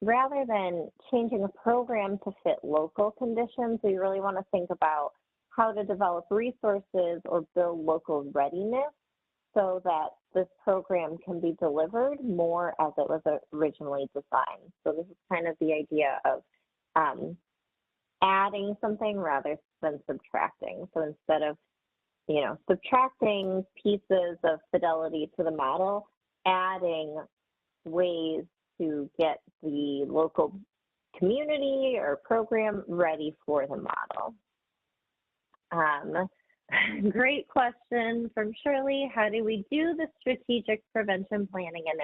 rather than changing a program to fit local conditions, we really want to think about how to develop resources or build local readiness so that this program can be delivered more as it was originally designed. So this is kind of the idea of adding something rather than subtracting. So instead of subtracting pieces of fidelity to the model, adding ways to get the local community or program ready for the model. Great question from Shirley. How do we do the strategic prevention planning and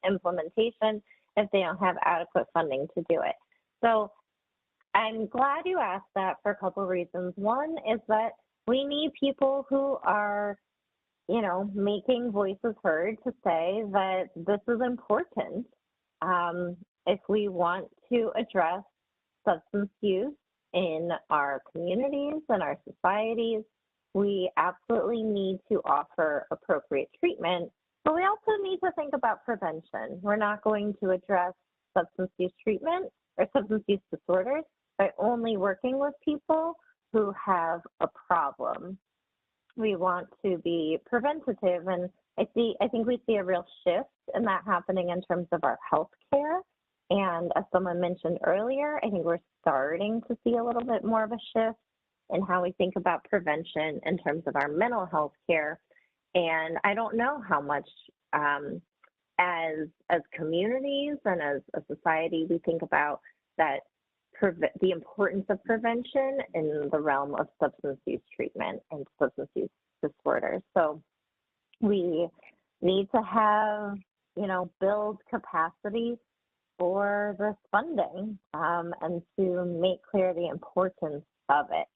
implementation if they don't have adequate funding to do it? So I'm glad you asked that for a couple of reasons. One is that we need people who are, making voices heard to say that this is important. If we want to address substance use in our communities and our societies, we absolutely need to offer appropriate treatment But we also need to think about prevention. We're not going to address substance use treatment or substance use disorders by only working with people who have a problem. We want to be preventative, and I think we see a real shift in that happening in terms of our health care. And as someone mentioned earlier, I think we're starting to see a little bit more of a shift in how we think about prevention in terms of our mental health care. And I don't know how much as communities and as a society we think about that the importance of prevention in the realm of substance use treatment and substance use disorders. So we need to have, build capacity for this funding and to make clear the importance of it.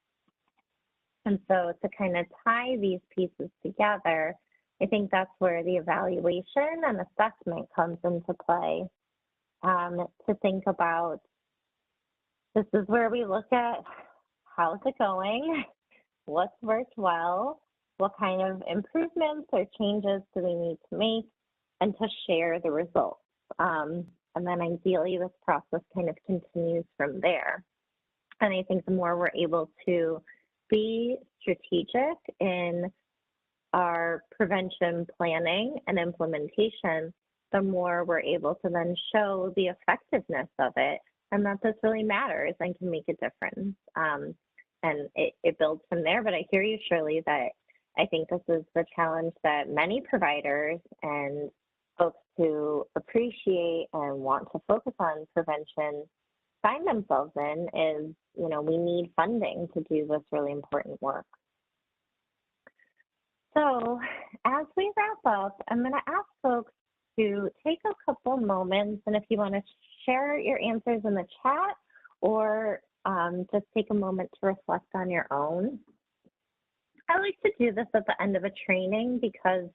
And so to kind of tie these pieces together, I think that's where the evaluation and assessment comes into play, to think about, this is where we look at how's it going, what's worked well, what kind of improvements or changes do we need to make, and to share the results. And then ideally this process kind of continues from there. And I think the more we're able to be strategic in our prevention planning and implementation, the more we're able to then show the effectiveness of it and that this really matters and can make a difference. And it builds from there. But I hear you, Shirley, that I think this is the challenge that many providers and folks who appreciate and want to focus on prevention find themselves in is, we need funding to do this really important work. So as we wrap up, I'm going to ask folks to take a couple moments, and if you want to share your answers in the chat or just take a moment to reflect on your own. I like to do this at the end of a training because,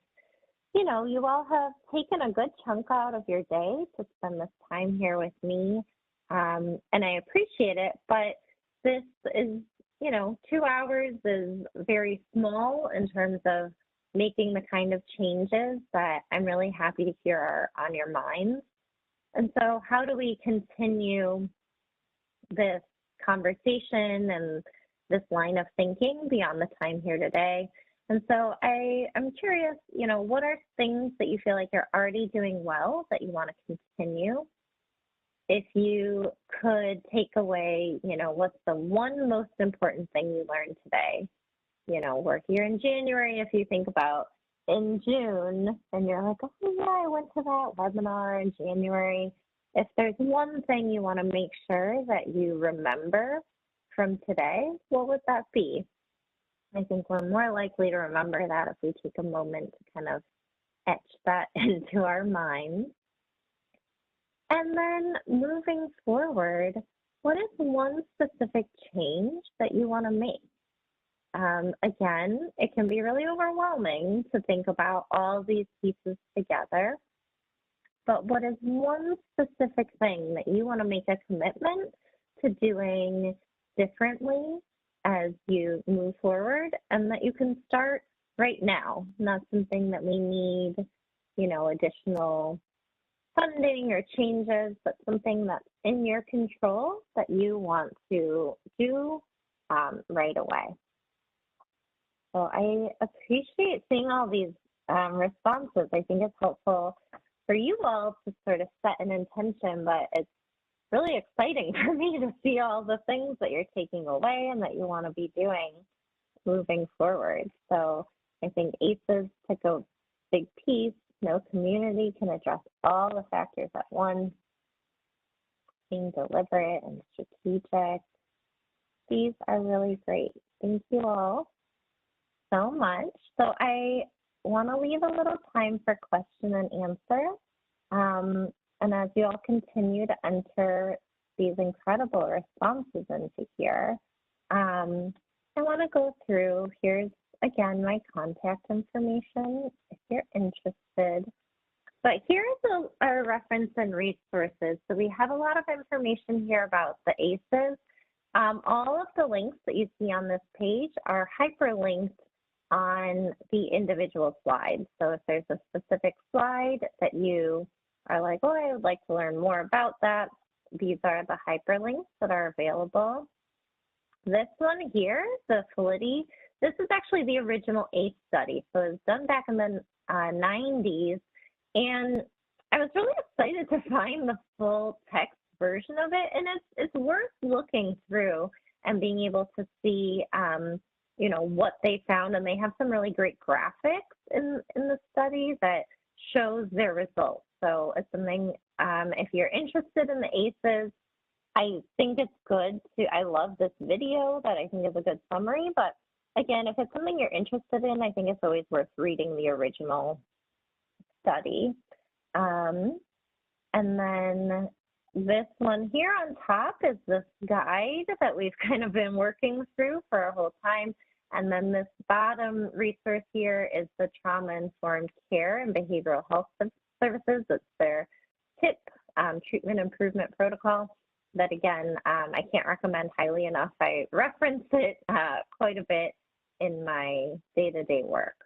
you all have taken a good chunk out of your day to spend this time here with me, and I appreciate it, but this is, 2 hours is very small in terms of making the kind of changes that I'm really happy to hear are on your minds. And so how do we continue this conversation and this line of thinking beyond the time here today? And so I'm curious, what are things that you feel like you're already doing well that you want to continue? If you could take away, what's the one most important thing you learned today? We're here in January. If you think about in June and you're like, oh yeah, I went to that webinar in January. If there's one thing you want to make sure that you remember from today, what would that be? I think we're more likely to remember that if we take a moment to kind of etch that into our minds. And then moving forward, what is one specific change that you want to make? Again, it can be really overwhelming to think about all these pieces together, but what is one specific thing that you want to make a commitment to doing differently as you move forward and that you can start right now? Not something that we need, additional funding or changes, but something that's in your control that you want to do right away. So I appreciate seeing all these responses. I think it's helpful for you all to sort of set an intention, but it's really exciting for me to see all the things that you're taking away and that you want to be doing moving forward. So I think ACEs took a big piece. No community can address all the factors at once. Being deliberate and strategic. These are really great. Thank you all so much. So I want to leave a little time for question and answer. And as you all continue to enter these incredible responses into here, I want to go through, here's again my contact information if you're interested. But here's a reference and resources. So we have a lot of information here about the ACEs. All of the links that you see on this page are hyperlinked on the individual slides. So if there's a specific slide that you are like, oh, I would like to learn more about that, these are the hyperlinks that are available. This one here, the validity, this is actually the original ACE study. So it was done back in the 90s. And I was really excited to find the full text version of it. And it's worth looking through and being able to see, you know, what they found. And they have some really great graphics in the study that shows their results. So it's something, if you're interested in the ACEs, I think it's good to, I love this video that I think is a good summary, but again, if it's something you're interested in, I think it's always worth reading the original study. And then this one here on top is this guide that we've kind of been working through for a whole time. And then this bottom resource here is the Trauma-Informed Care and Behavioral Health Services. It's their TIP, treatment improvement protocol. That again, I can't recommend highly enough. I reference it quite a bit in my day-to-day work.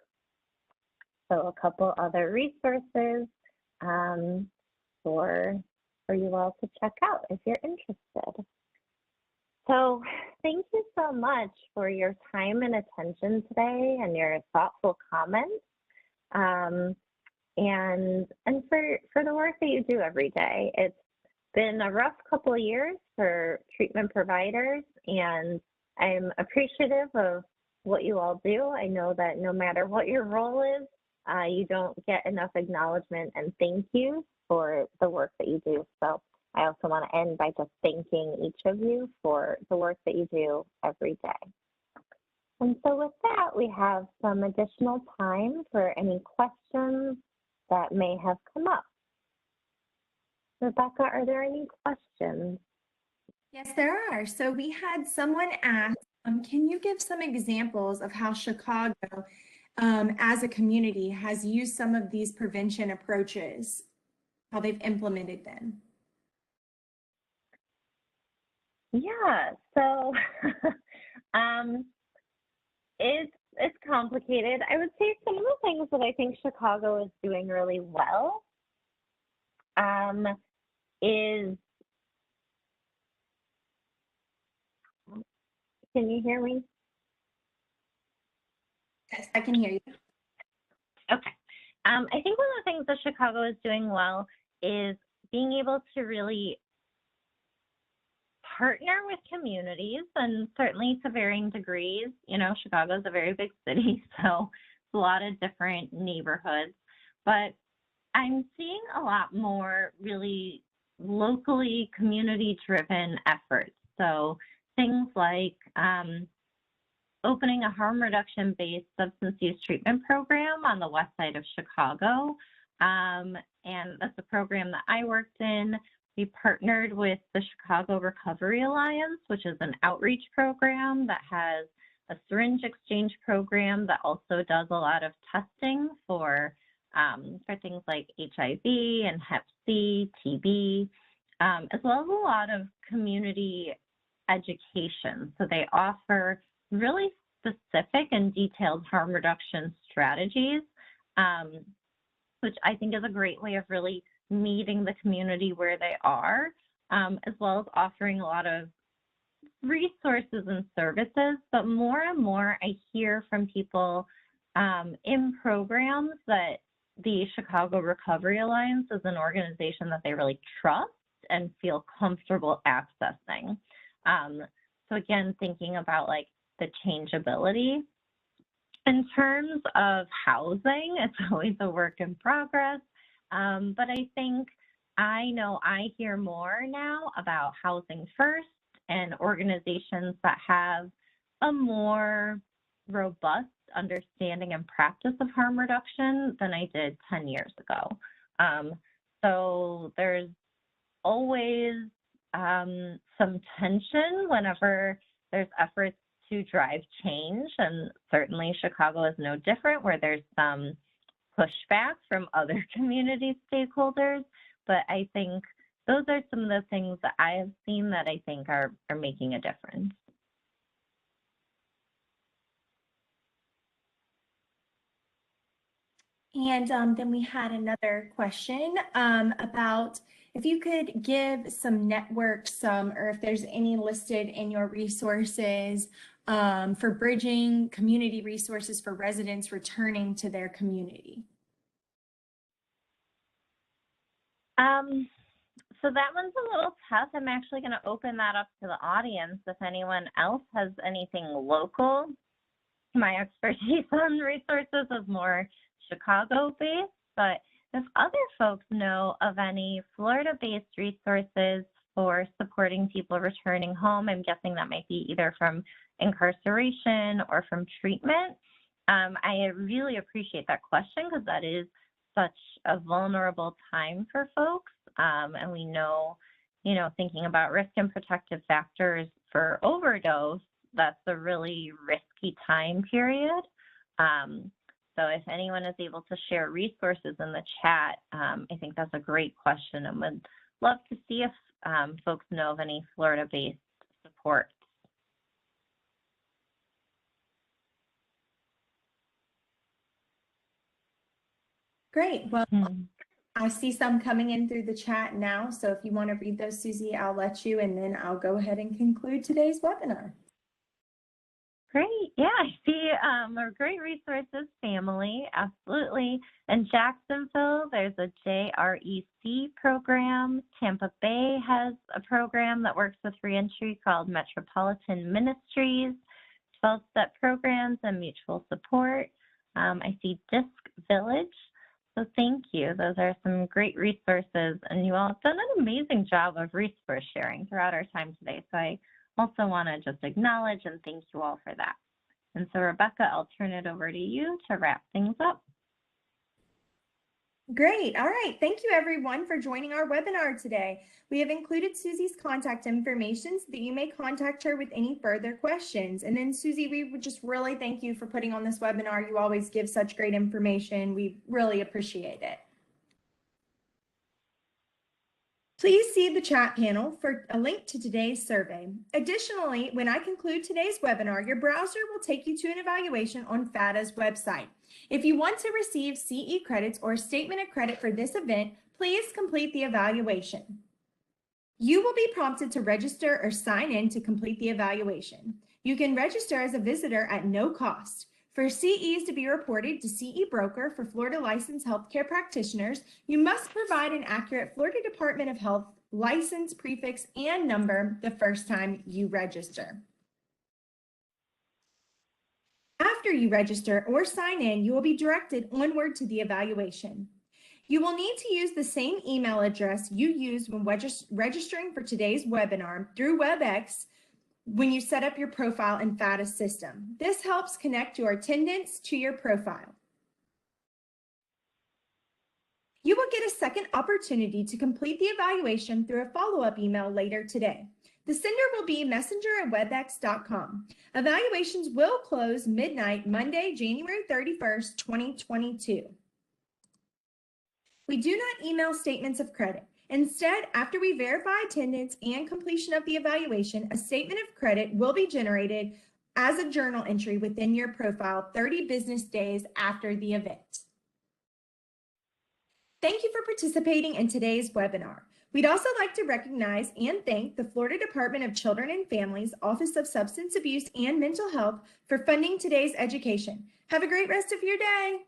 So a couple other resources for you all to check out if you're interested. So thank you so much for your time and attention today and your thoughtful comments and for the work that you do every day. It's been a rough couple of years for treatment providers, and I'm appreciative of what you all do. I know that no matter what your role is, you don't get enough acknowledgement and thank you for the work that you do. So I also want to end by just thanking each of you for the work that you do every day. And so with that, we have some additional time for any questions that may have come up. Rebecca, are there any questions? Yes, there are. So we had someone ask, can you give some examples of how Chicago, as a community, has used some of these prevention approaches, how they've implemented them? Yeah, so it's complicated. I would say some of the things that I think Chicago is doing really well is, can you hear me? Yes, I can hear you. Okay. I think one of the things that Chicago is doing well is being able to really partner with communities, and certainly to varying degrees. You know, Chicago is a very big city, so it's a lot of different neighborhoods, but I'm seeing a lot more really locally community-driven efforts. So things like opening a harm reduction-based substance use treatment program on the west side of Chicago. And that's a program that I worked in. We partnered with the Chicago Recovery Alliance, which is an outreach program that has a syringe exchange program that also does a lot of testing for things like HIV and Hep C, TB, as well as a lot of community education. So they offer really specific and detailed harm reduction strategies, which I think is a great way of really meeting the community where they are, as well as offering a lot of resources and services. But more and more I hear from people in programs that the Chicago Recovery Alliance is an organization that they really trust and feel comfortable accessing. So again, thinking about like the changeability. In terms of housing, it's always a work in progress, but I think I know I hear more now about housing first and organizations that have a more robust understanding and practice of harm reduction than I did 10 years ago. So there's always some tension whenever there's efforts to drive change, and certainly Chicago is no different, where there's some pushback from other community stakeholders. But I think those are some of the things that I have seen that I think are making a difference. And then we had another question about if you could give some networks, or if there's any listed in your resources for bridging community resources for residents returning to their community. So that one's a little tough. I'm actually going to open that up to the audience. If anyone else has anything local, my expertise on resources is more Chicago-based, but if other folks know of any Florida-based resources for supporting people returning home, I'm guessing that might be either from incarceration or from treatment. I really appreciate that question because that is such a vulnerable time for folks. And we know, thinking about risk and protective factors for overdose, that's a really risky time period. So if anyone is able to share resources in the chat, I think that's a great question and would love to see if folks know of any Florida-based support. Great. Well, I see some coming in through the chat now. So if you want to read those, Susie, I'll let you, and then I'll go ahead and conclude today's webinar. Great. Yeah, I see a great resources family. Absolutely. In Jacksonville, there's a JREC program. Tampa Bay has a program that works with reentry called Metropolitan Ministries, 12-step programs and mutual support. I see Disc Village. So thank you. Those are some great resources, and you all have done an amazing job of resource sharing throughout our time today. So I also want to just acknowledge and thank you all for that. And so Rebecca, I'll turn it over to you to wrap things up. Great. All right. Thank you, everyone, for joining our webinar today. We have included Susie's contact information so that you may contact her with any further questions. And then, Susie, we would just really thank you for putting on this webinar. You always give such great information. We really appreciate it. Please see the chat panel for a link to today's survey. Additionally, when I conclude today's webinar, your browser will take you to an evaluation on FATA's website. If you want to receive CE credits or statement of credit for this event, please complete the evaluation. You will be prompted to register or sign in to complete the evaluation. You can register as a visitor at no cost. For CEs to be reported to CE Broker for Florida licensed healthcare practitioners, you must provide an accurate Florida Department of Health license, prefix, and number the first time you register. After you register or sign in, you will be directed onward to the evaluation. You will need to use the same email address you used when registering for today's webinar through WebEx when you set up your profile in FATA's system. This helps connect your attendance to your profile. You will get a second opportunity to complete the evaluation through a follow-up email later today. The sender will be messenger@webex.com. Evaluations will close midnight, Monday, January 31st, 2022. We do not email statements of credit. Instead, after we verify attendance and completion of the evaluation, a statement of credit will be generated as a journal entry within your profile 30 business days after the event. Thank you for participating in today's webinar. We'd also like to recognize and thank the Florida Department of Children and Families Office of Substance Abuse and Mental Health for funding today's education. Have a great rest of your day.